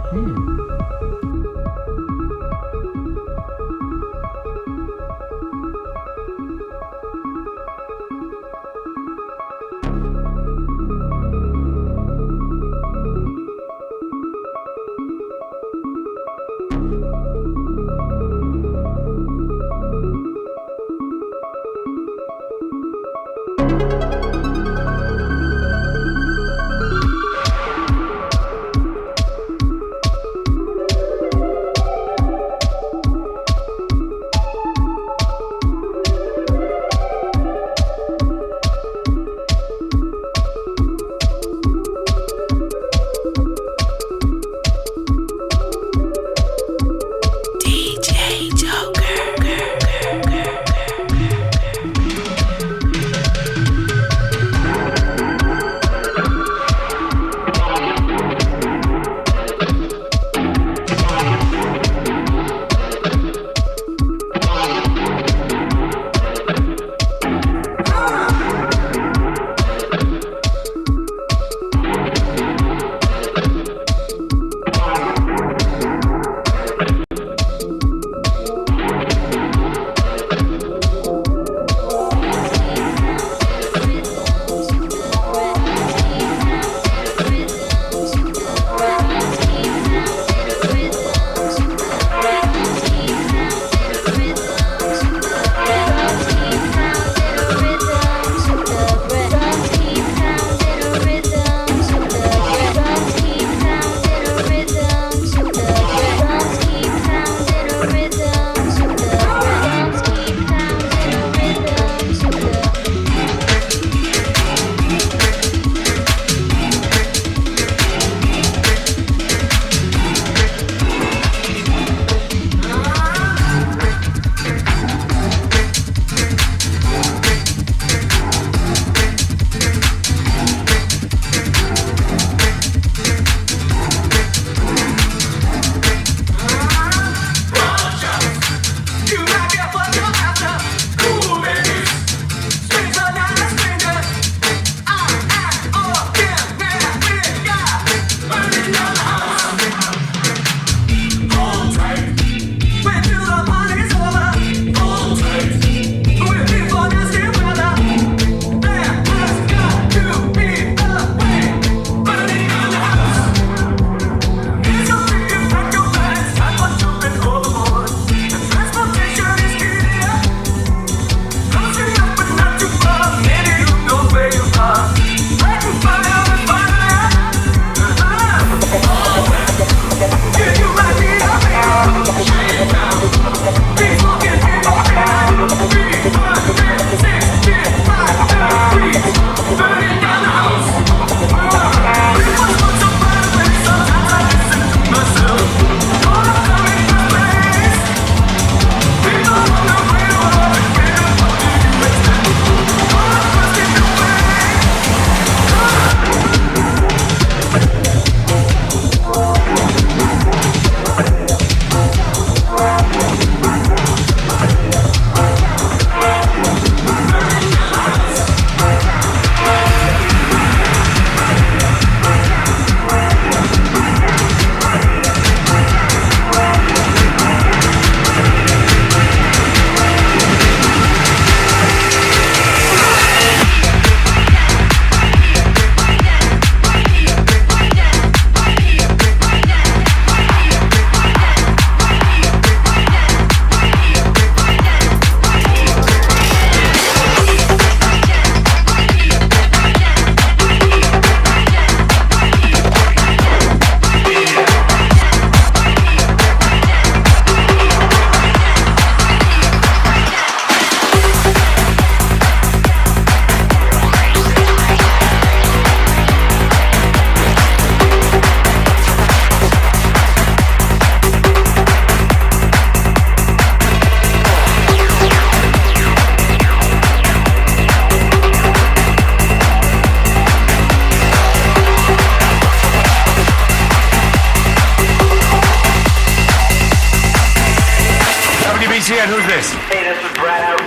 this? Hey, this is Brad out.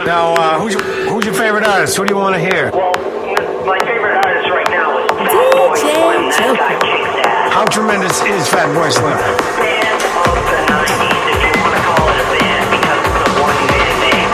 Now, who's your favorite artist? Who do you want to hear? Well, my favorite artist right now is Fatboy Slim. That guy kicks ass. How tremendous is Fatboy Slim? Band of the 90s, if you want to call it a band, because it's a one-man band.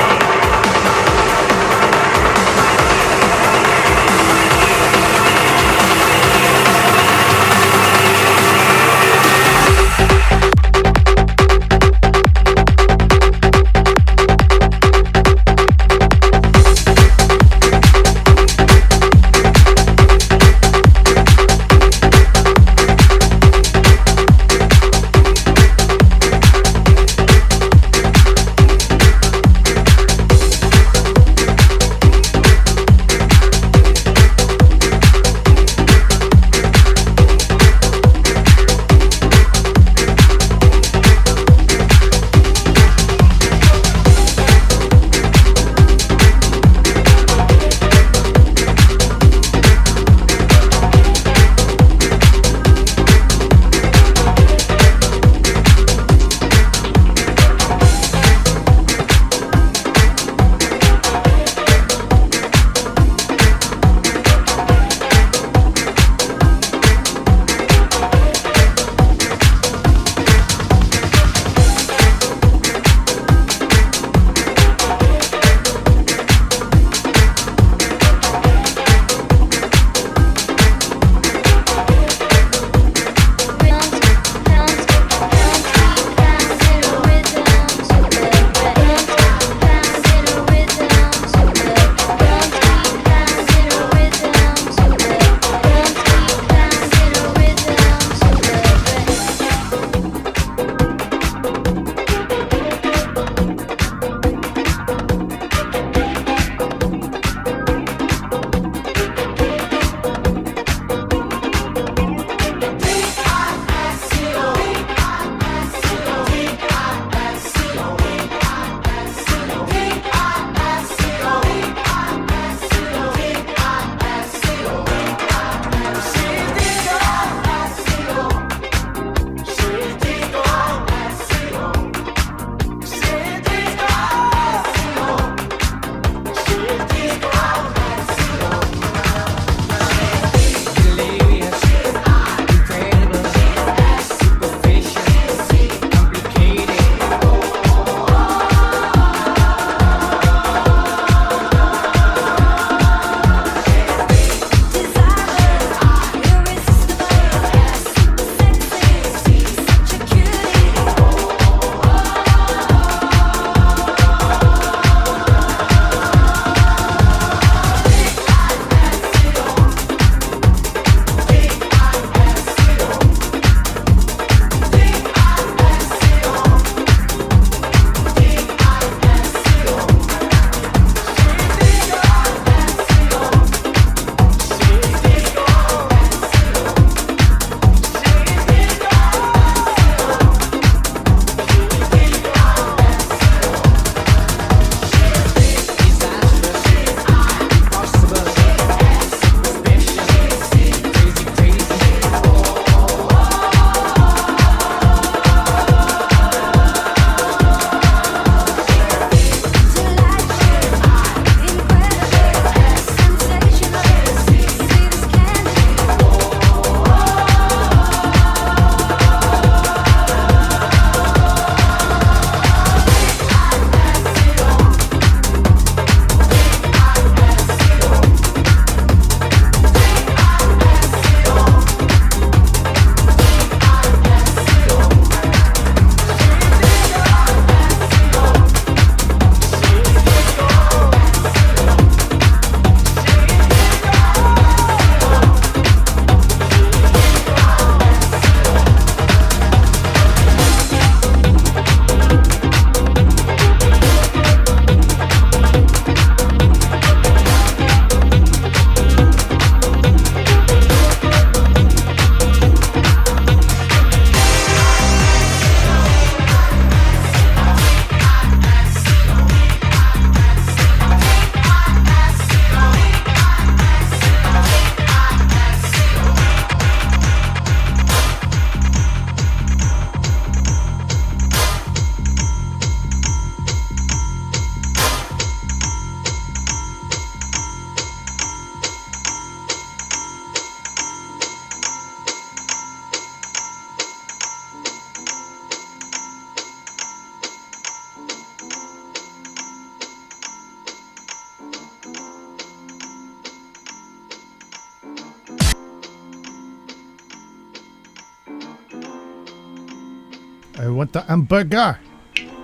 I want the hamburger.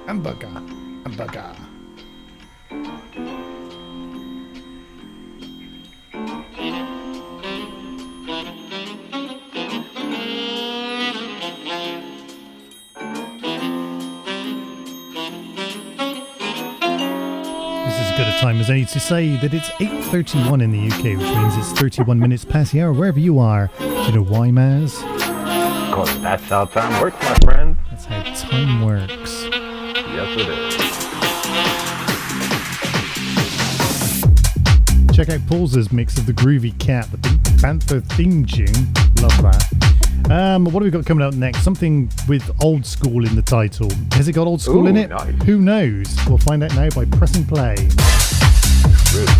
Hamburger. Hamburger. Good a time as any to say that it's 8:31 in the UK, which means it's 31 minutes past the hour wherever you are. Do you know why, Maz? Of course, that's how time works, my friend. That's how time works. Yes, it is. Check out Paul's mix of the Groovy Cat, the Pink Panther theme tune. Love that. What have we got coming out next? Something with old school in the title. Has it got old school in it? Nice. Who knows? We'll find out now by pressing play. Rude.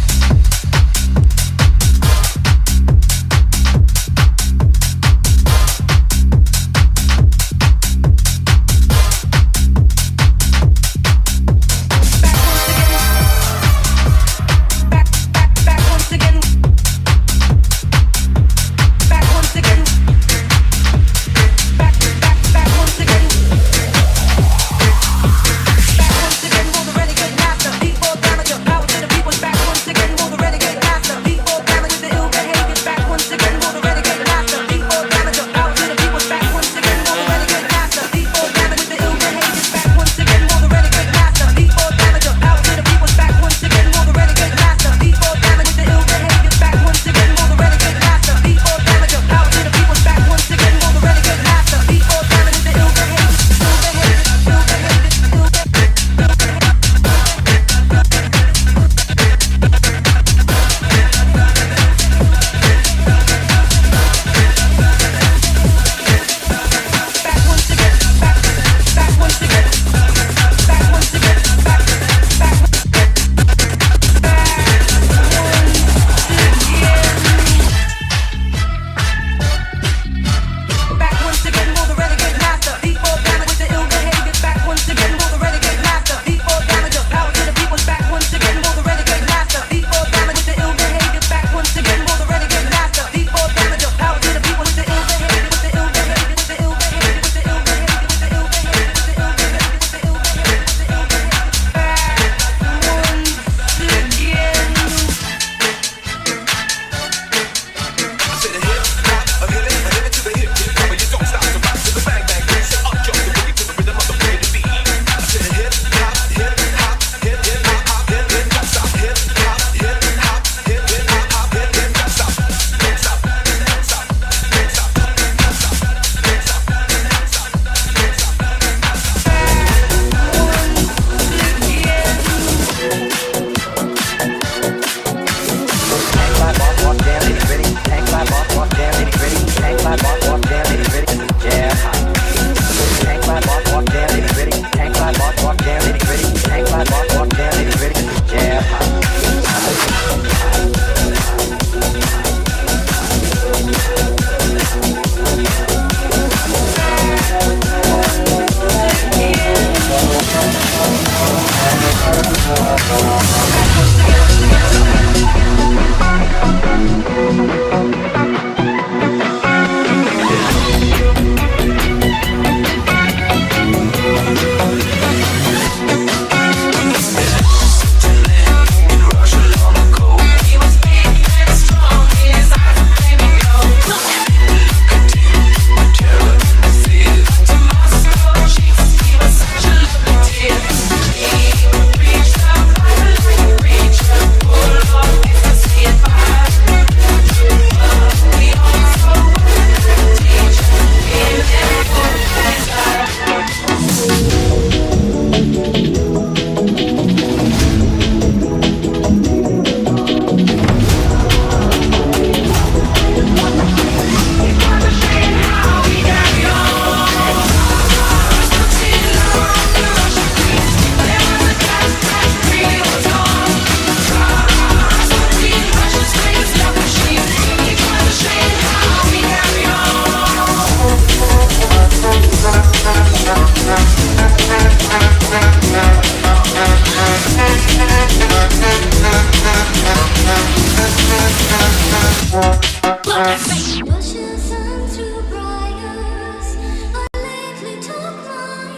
Rushes on through briars. I lately took my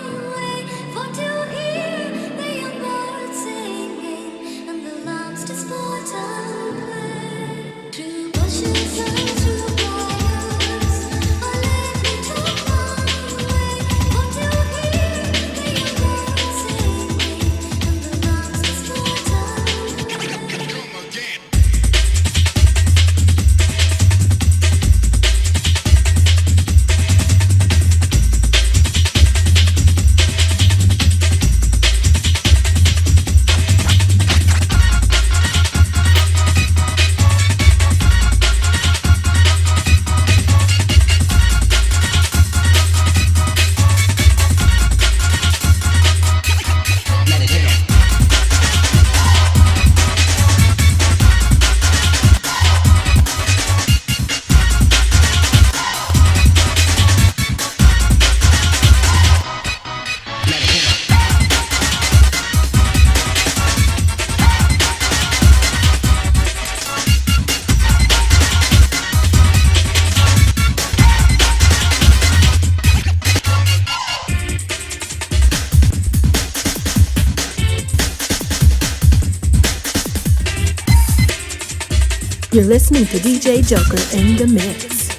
You're listening to DJ Joker in the mix.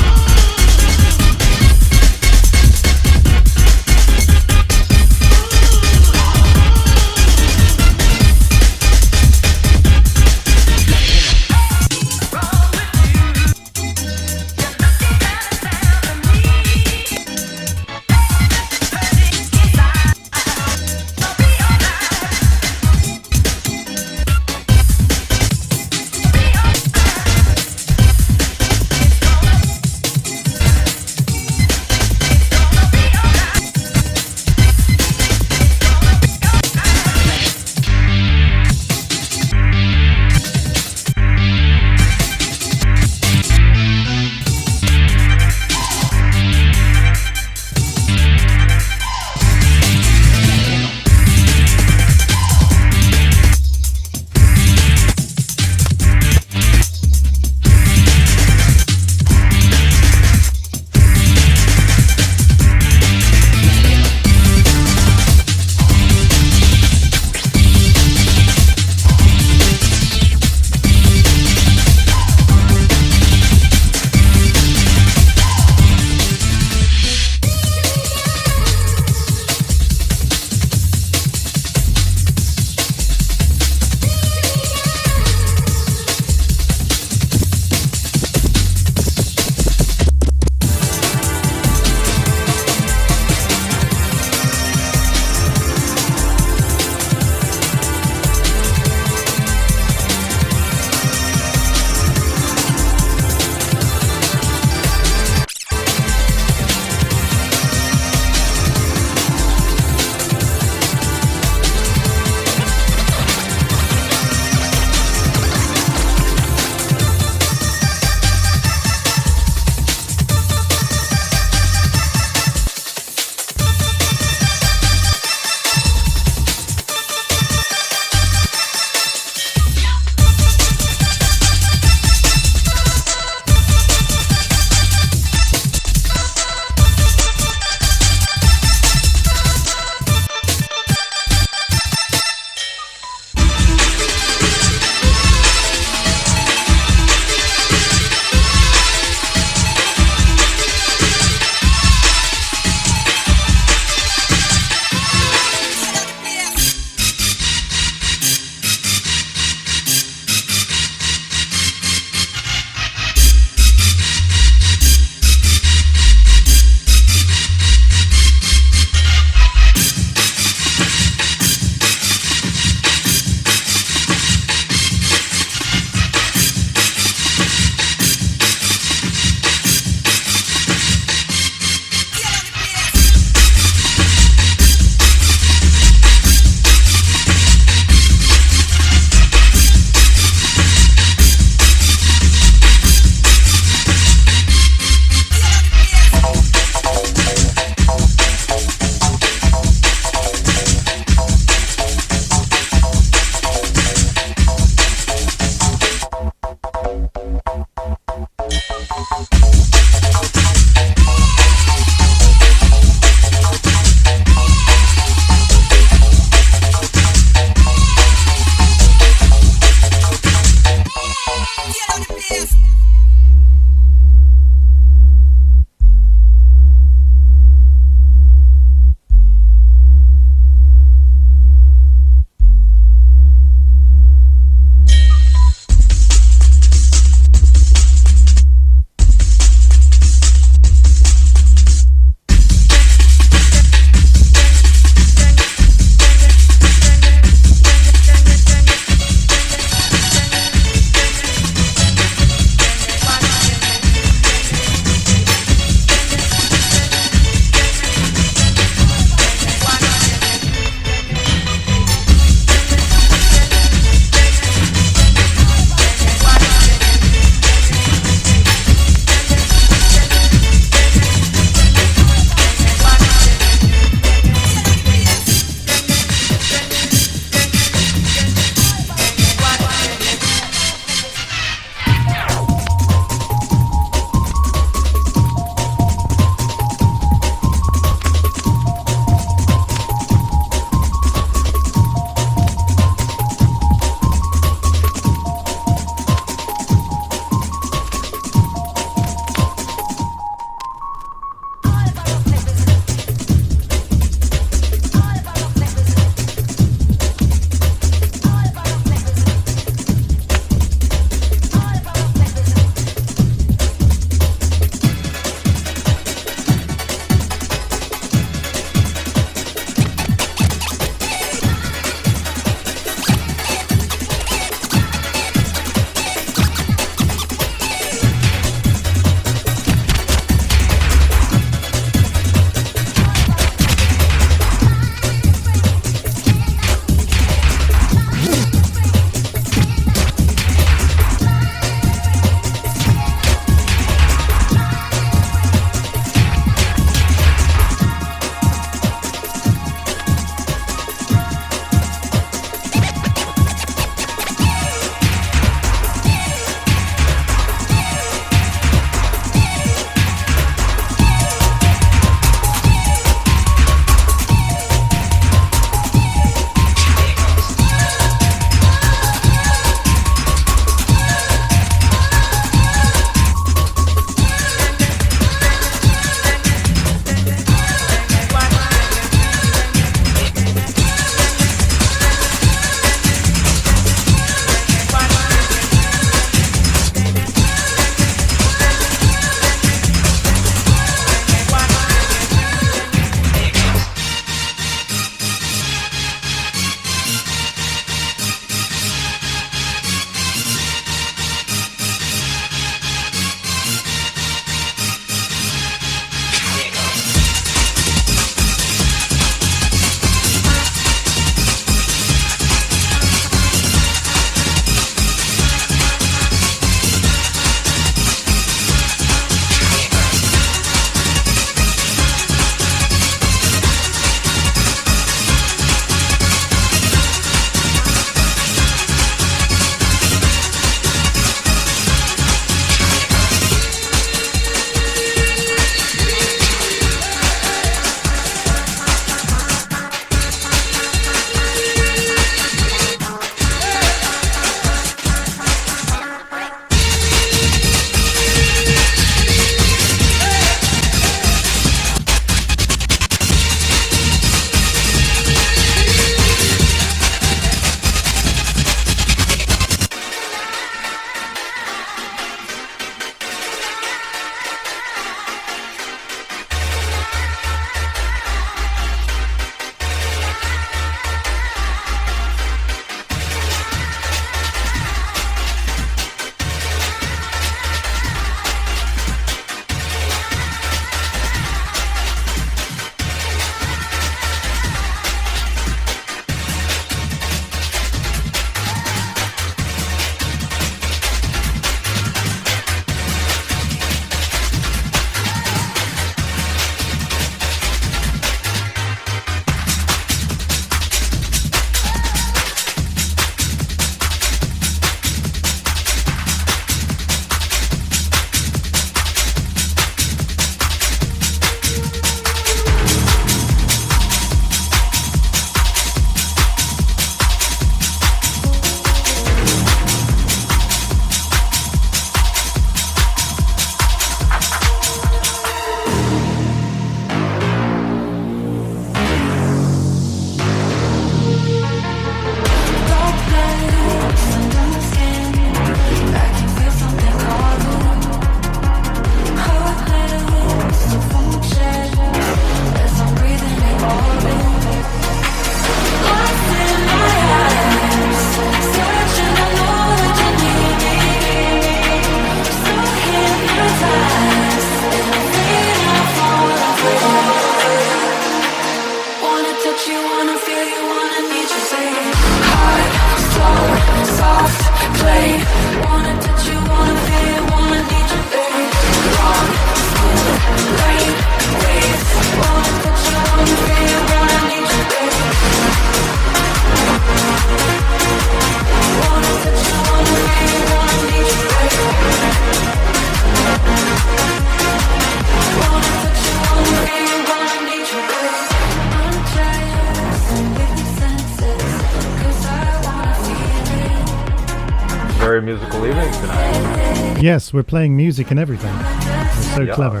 very musical evening tonight. Yes, we're playing music and everything. We're so clever.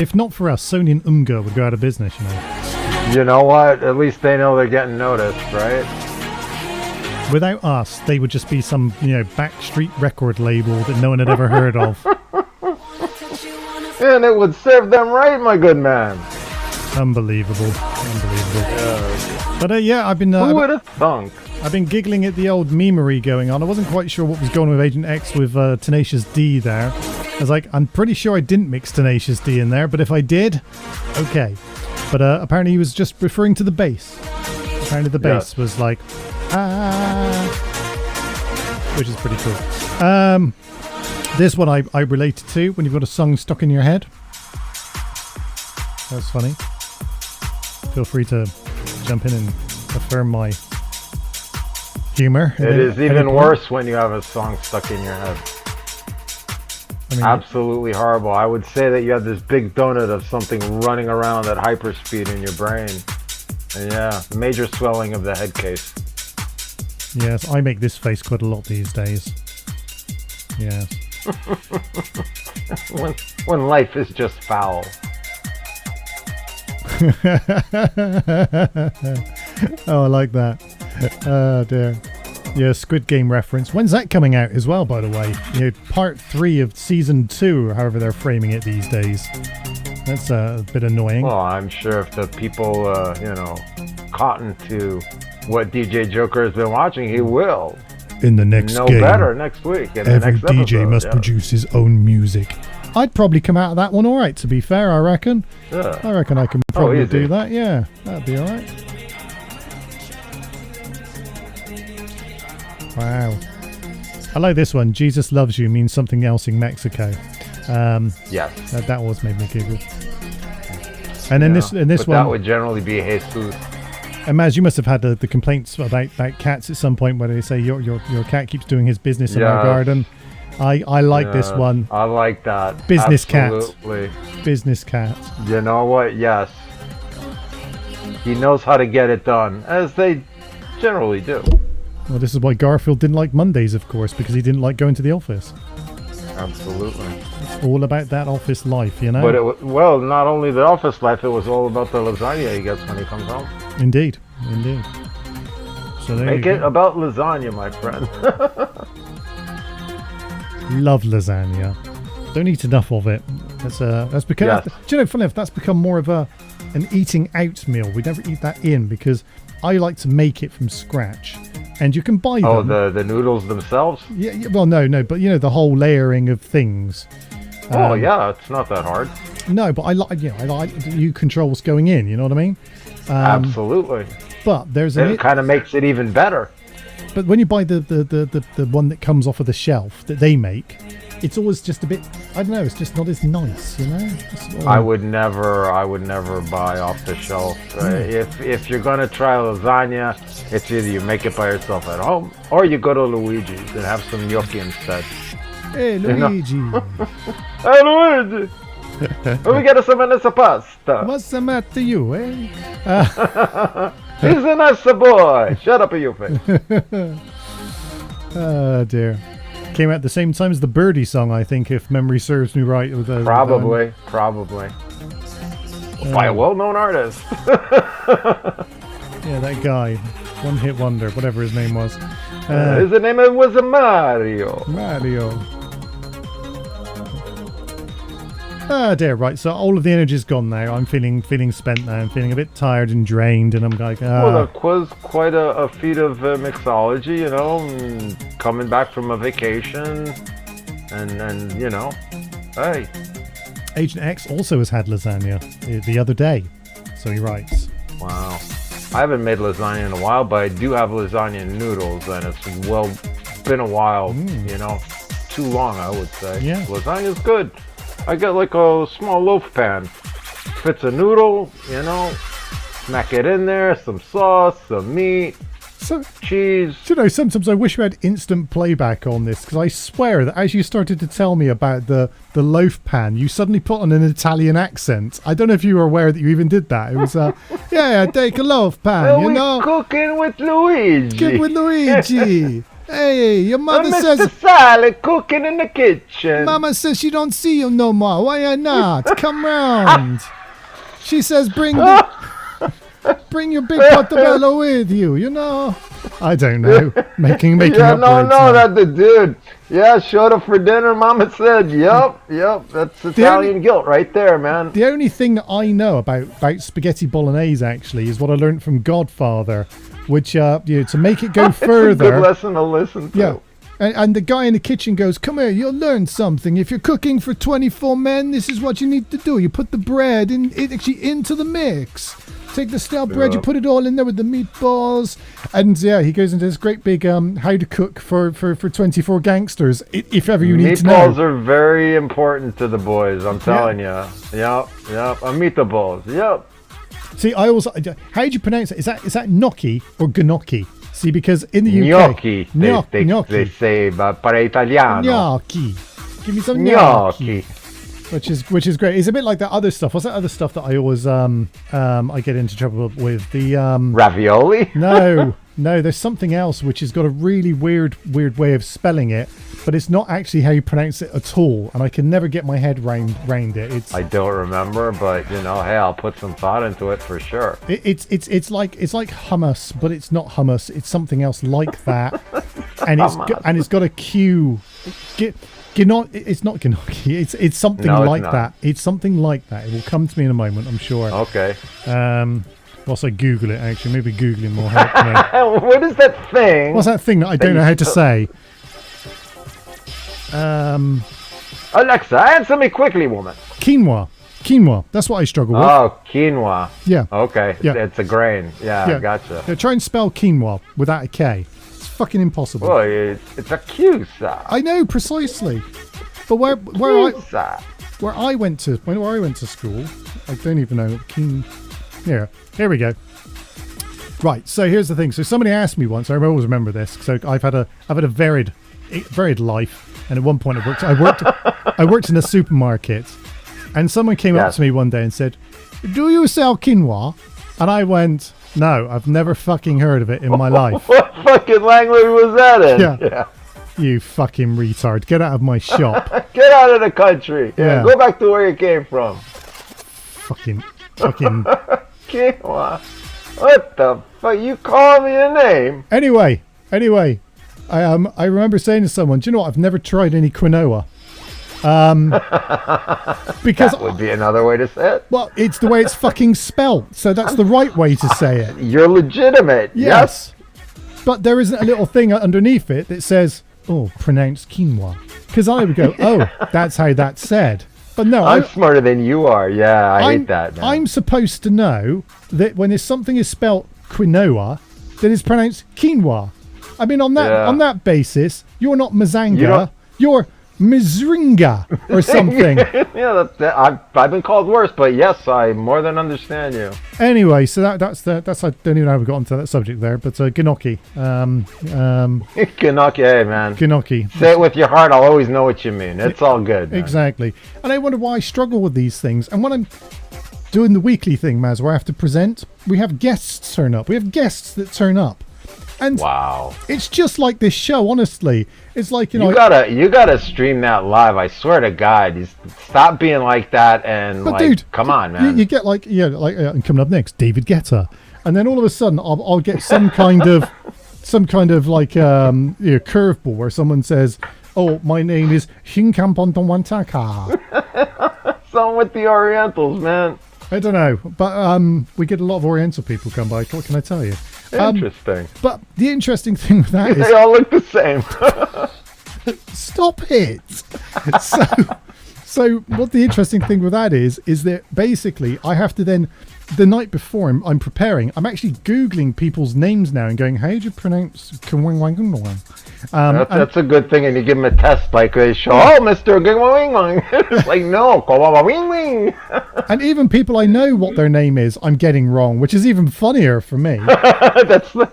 If not for us, Sony and Umga would go out of business, you know. You know what? At least they know they're getting noticed, right? Without us, they would just be some, backstreet record label that no one had ever heard of. And it would serve them right, my good man. Unbelievable. But I've been... Who would have thunk? I've been giggling at the old memery going on. I wasn't quite sure what was going on with Agent X with Tenacious D there. I was like, I'm pretty sure I didn't mix Tenacious D in there, but if I did, okay. But apparently he was just referring to the bass. Apparently the bass was like, which is pretty cool. This one I related to when you've got a song stuck in your head. That's funny. Feel free to jump in and affirm my humor. It is even worse when you have a song stuck in your head. I mean, absolutely horrible. I would say that you have this big donut of something running around at hyperspeed in your brain. And yeah, major swelling of the head case. Yes, I make this face quite a lot these days. Yes. when life is just foul. Oh, I like that. Oh dear. Yeah, Squid Game reference. When's that coming out as well, by the way? Part 3 of season 2, or however they're framing it these days. That's a bit annoying. Well, I'm sure if the people, cotton to what DJ Joker has been watching, he will. In the next know game, better next week. In every the next DJ episode, must produce his own music. I'd probably come out of that one all right, to be fair, I reckon. Yeah. I reckon I can probably easy. do that, yeah. That'd be all right. Wow. I like this one. Jesus loves you means something else in Mexico. Yes. That always made me giggle. And then this but one... that would generally be Jesus. And Maz, you must have had the complaints about cats at some point where they say your cat keeps doing his business in our garden. I like this one. I like that. Business Absolutely. cat. Business cat. You know what? Yes. He knows how to get it done, as they generally do. Well, this is why Garfield didn't like Mondays, of course, because he didn't like going to the office. Absolutely. It's all about that office life, you know? But not only the office life, it was all about the lasagna he gets when he comes home. Indeed. So there Make it about lasagna, my friend. Love lasagna. Don't eat enough of it. That's become. Yes. Do you know? Funny enough, that's become more of an eating out meal. We never eat that in because I like to make it from scratch, and you can buy them. Oh, the noodles themselves? Yeah. Well, no, but the whole layering of things. Oh yeah, it's not that hard. No, but I like you control what's going in. You know what I mean? Absolutely. But it kind of makes it even better. But when you buy the one that comes off of the shelf that they make, it's always just a bit, I don't know, it's just not as nice, you know? I would never buy off the shelf. If you're gonna try lasagna, it's either you make it by yourself at home or you go to Luigi's and have some gnocchi instead. Hey Luigi. Hey Luigi. We get some Vanessa pasta. What's the matter to you, eh? He's a nice boy. Shut up, you face. Oh dear. Came out at the same time as the Birdie song, I think, if memory serves me right. With probably. By a well-known artist. Yeah, that guy. One hit wonder, whatever his name was. His name was Mario. Oh dear, right, so all of the energy's gone now. I'm feeling spent now. I'm feeling a bit tired and drained, and I'm like, Well, that was quite a feat of mixology, coming back from a vacation, and hey. Agent X also has had lasagna the other day, so he writes. Wow. I haven't made lasagna in a while, but I do have lasagna noodles, and it's been a while, too long, I would say. Yeah. Lasagna's good. I get like a small loaf pan. Fits a noodle, smack it in there, some sauce, some meat, cheese. Sometimes I wish we had instant playback on this, because I swear that as you started to tell me about the loaf pan, you suddenly put on an Italian accent. I don't know if you were aware that you even did that. It was, yeah, take a loaf pan, Cooking with Luigi. Cooking with Luigi. Hey, your mother Mr. says... Sally cooking in the kitchen. Mama says she don't see you no more. Why not? Come round. She says bring your big portobello with you, you know. I don't know. Making yeah, up no, words no, now. that the dude. Yeah, showed up for dinner. Mama said, "Yep, that's Italian guilt right there, man." The only thing that I know about spaghetti bolognese actually is what I learned from Godfather, which to make it go further. It's a good lesson to listen to. Yeah. And the guy in the kitchen goes, come here, you'll learn something. If you're cooking for 24 men, this is what you need to do. You put the bread into the mix. Take the stale bread, you put it all in there with the meatballs. And yeah, he goes into this great big how to cook for 24 gangsters, if ever you need to know. Meatballs are very important to the boys, I'm telling you. Yep. Meatballs, yep. See, I always, how do you pronounce it? Is that gnocchi or gnocchi? See, because in the UK... Gnocchi. They say, but para Italiano. Gnocchi. Give me some gnocchi. Which is great. It's a bit like that other stuff. What's that other stuff that I always I get into trouble with? The ravioli? No, there's something else which has got a really weird way of spelling it, but it's not actually how you pronounce it at all, and I can never get my head round it. I don't remember, but hey, I'll put some thought into it for sure. It's like hummus, but it's not hummus. It's something else like that, and it's got a Q. It's not gnocchi. It's something like that. It's something like that. It will come to me in a moment, I'm sure. Okay. Whilst I Google it, actually, maybe Googling will help me. What is that thing? What's that thing that I don't know how to say? Alexa, answer me quickly, woman. Quinoa. That's what I struggle with. Oh, quinoa. Yeah. Okay. Yeah. It's a grain. Yeah, gotcha. Yeah, try and spell quinoa without a K. It's fucking impossible. Oh, it's a Q, sir. I know precisely, but where I went to school, I don't even know. Here we go. Right, so here's the thing. So somebody asked me once. I always remember this. So I've had a varied life, and at one point I worked in a supermarket, and someone came up to me one day and said, "Do you sell quinoa?" And I went, "No, I've never fucking heard of it in my life." What fucking language was that in? Yeah. You fucking retard. Get out of my shop. Get out of the country. Yeah. Go back to where you came from. Fucking. Quinoa. What the fuck? You call me a name? Anyway. I remember saying to someone, do you know what? I've never tried any quinoa. Because that would be another way to say it. Well, it's the way it's fucking spelt, so that's the right way to say it. You're legitimate. Yes. But there isn't a little thing underneath it that says, "Oh, pronounced quinoa," because I would go, "Oh, that's how that's said." But no, I'm smarter than you are. Yeah, I hate that, man. I'm supposed to know that when something is spelt quinoa, that it's pronounced quinoa. I mean, on that basis, you're not Mazanga, you're Mizringa or something. Yeah, I've been called worse, but yes, I more than understand you. Anyway, so that's I don't even know how we got onto that subject there, but gnocchi. Gnocchi, hey man. Gnocchi. Say it with your heart. I'll always know what you mean. It's all good. Man. Exactly. And I wonder why I struggle with these things. And when I'm doing the weekly thing, Maz, where I have to present, we have guests turn up. We have guests that turn up. And wow, it's just like this show. Honestly, it's like you gotta stream that live. I swear to God, stop being like that and dude, come on, man. You get and coming up next, David Guetta, and then all of a sudden I'll get some kind of curveball where someone says, "Oh, my name is Shinkampontongwantaka." Something with the Orientals, man. I don't know, but we get a lot of Oriental people come by. What can I tell you? Interesting. But the interesting thing with that is... They all look the same. Stop it! So what the interesting thing with that is that basically I have to then... The night before I'm preparing, I'm actually Googling people's names now and going, how do you pronounce... That's a good thing, and you give them a test, like they show, Mr. It's like, no, and even people I know what their name is, I'm getting wrong, which is even funnier for me. That's the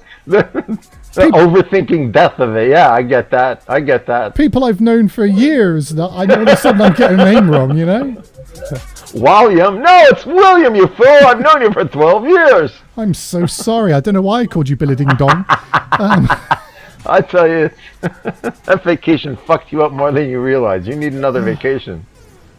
overthinking death of it. Yeah, I get that. People I've known for years, that I know all of a sudden I'm getting a name wrong, you know? William? No, it's William, you fool! I've known you for 12 years. I'm so sorry. I don't know why I called you Billy Ding Dong. I tell you, that vacation fucked you up more than you realize. You need another vacation.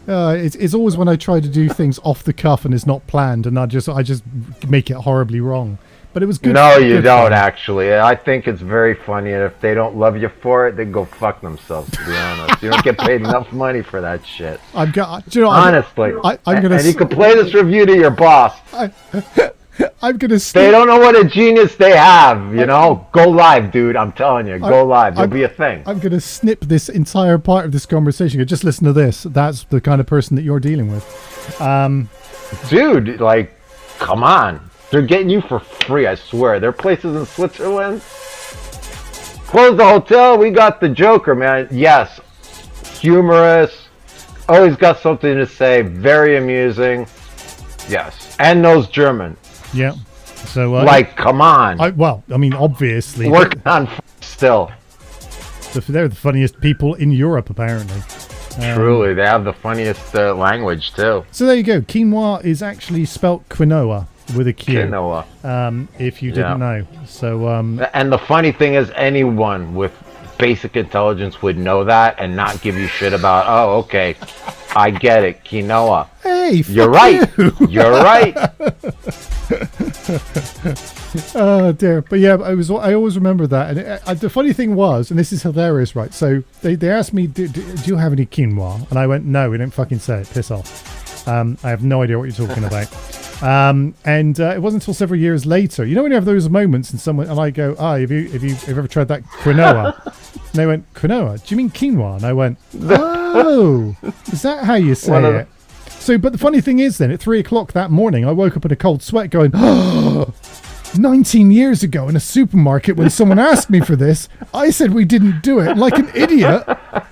It's always when I try to do things off the cuff and it's not planned, and I just make it horribly wrong. But it was good. No, you good don't fun. actually. I think it's very funny, and if they don't love you for it, they go fuck themselves. To be honest, you don't get paid enough money for that shit. I'm gonna. Do you know, Honestly, I'm gonna. And you can play this review to your boss. I'm gonna. They don't know what a genius they have. You know, go live, dude. I'm telling you, go live. You'll be a thing. I'm gonna snip this entire part of this conversation. Just listen to this. That's the kind of person that you're dealing with, dude. Like, come on. They're getting you for free, I swear. There are places in Switzerland. Close the hotel, we got the Joker, man. Yes, humorous. Always got something to say. Very amusing. Yes, and knows German. Yeah. So, like, come on. I mean, obviously. Working on still. They're the funniest people in Europe, apparently. Truly, they have the funniest language, too. So there you go. Quinoa is actually spelt quinoa. With a Q. Quinoa. If you didn't know. So and the funny thing is, anyone with basic intelligence would know that and not give you shit about, oh, okay, I get it, quinoa. Hey, you're right. You're right. Oh dear. But yeah, I always remember that. And the funny thing was, and this is hilarious, right? So they asked me, do you have any quinoa? And I went, no, we don't fucking say it. Piss off. I have no idea what you're talking about. And it wasn't until several years later, you know, when you have those moments and someone, and I go, have you ever tried that quinoa? And they went, quinoa? Do you mean quinoa? And I went, oh, is that how you say it? So, but the funny thing is then, at 3 o'clock that morning, I woke up in a cold sweat going, 19 years ago in a supermarket when someone asked me for this, I said we didn't do it. Like an idiot,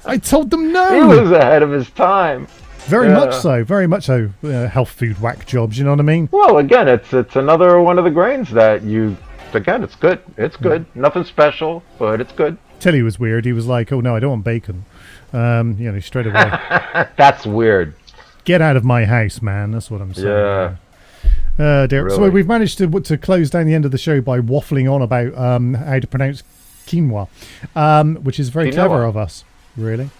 I told them no. He was ahead of his time. Very much so. Health food whack jobs, you know what I mean? Well, again, it's another one of the grains that it's good. It's good. Nothing special, but it's good. Tilly was weird. He was like, oh no, I don't want bacon. Straight away. That's weird. Get out of my house, man. That's what I'm saying. Yeah. Dear. Really? So we've managed to close down the end of the show by waffling on about how to pronounce quinoa, which is very clever of us, really.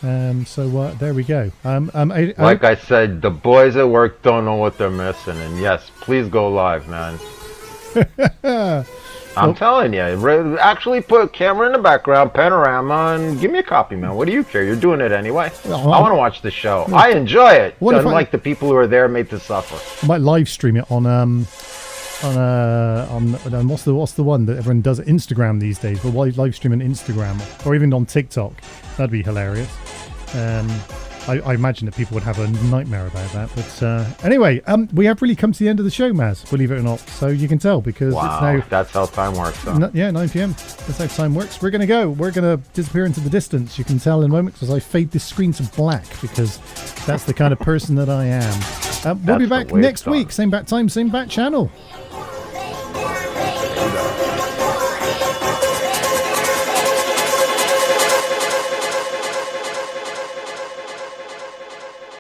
So there we go. Like I said, the boys at work don't know what they're missing, and yes, please go live, man. I'm telling you, actually put a camera in the background, panorama, and give me a copy, man. What do you care? You're doing it anyway. I want to watch the show. I enjoy it. Unlike the people who are there made to suffer. I might live stream it on what's the one that everyone does Instagram these days? But why live stream on Instagram or even on TikTok? That'd be hilarious. I imagine that people would have a nightmare about that. But anyway, we have really come to the end of the show, Maz, believe it or not. So you can tell because it's now... That's how time works, huh? 9 p.m. That's how time works. We're going to go. We're going to disappear into the distance. You can tell in a moment because I fade this screen to black because that's the kind of person that I am. We'll be back next week. Same bat time, same bat channel.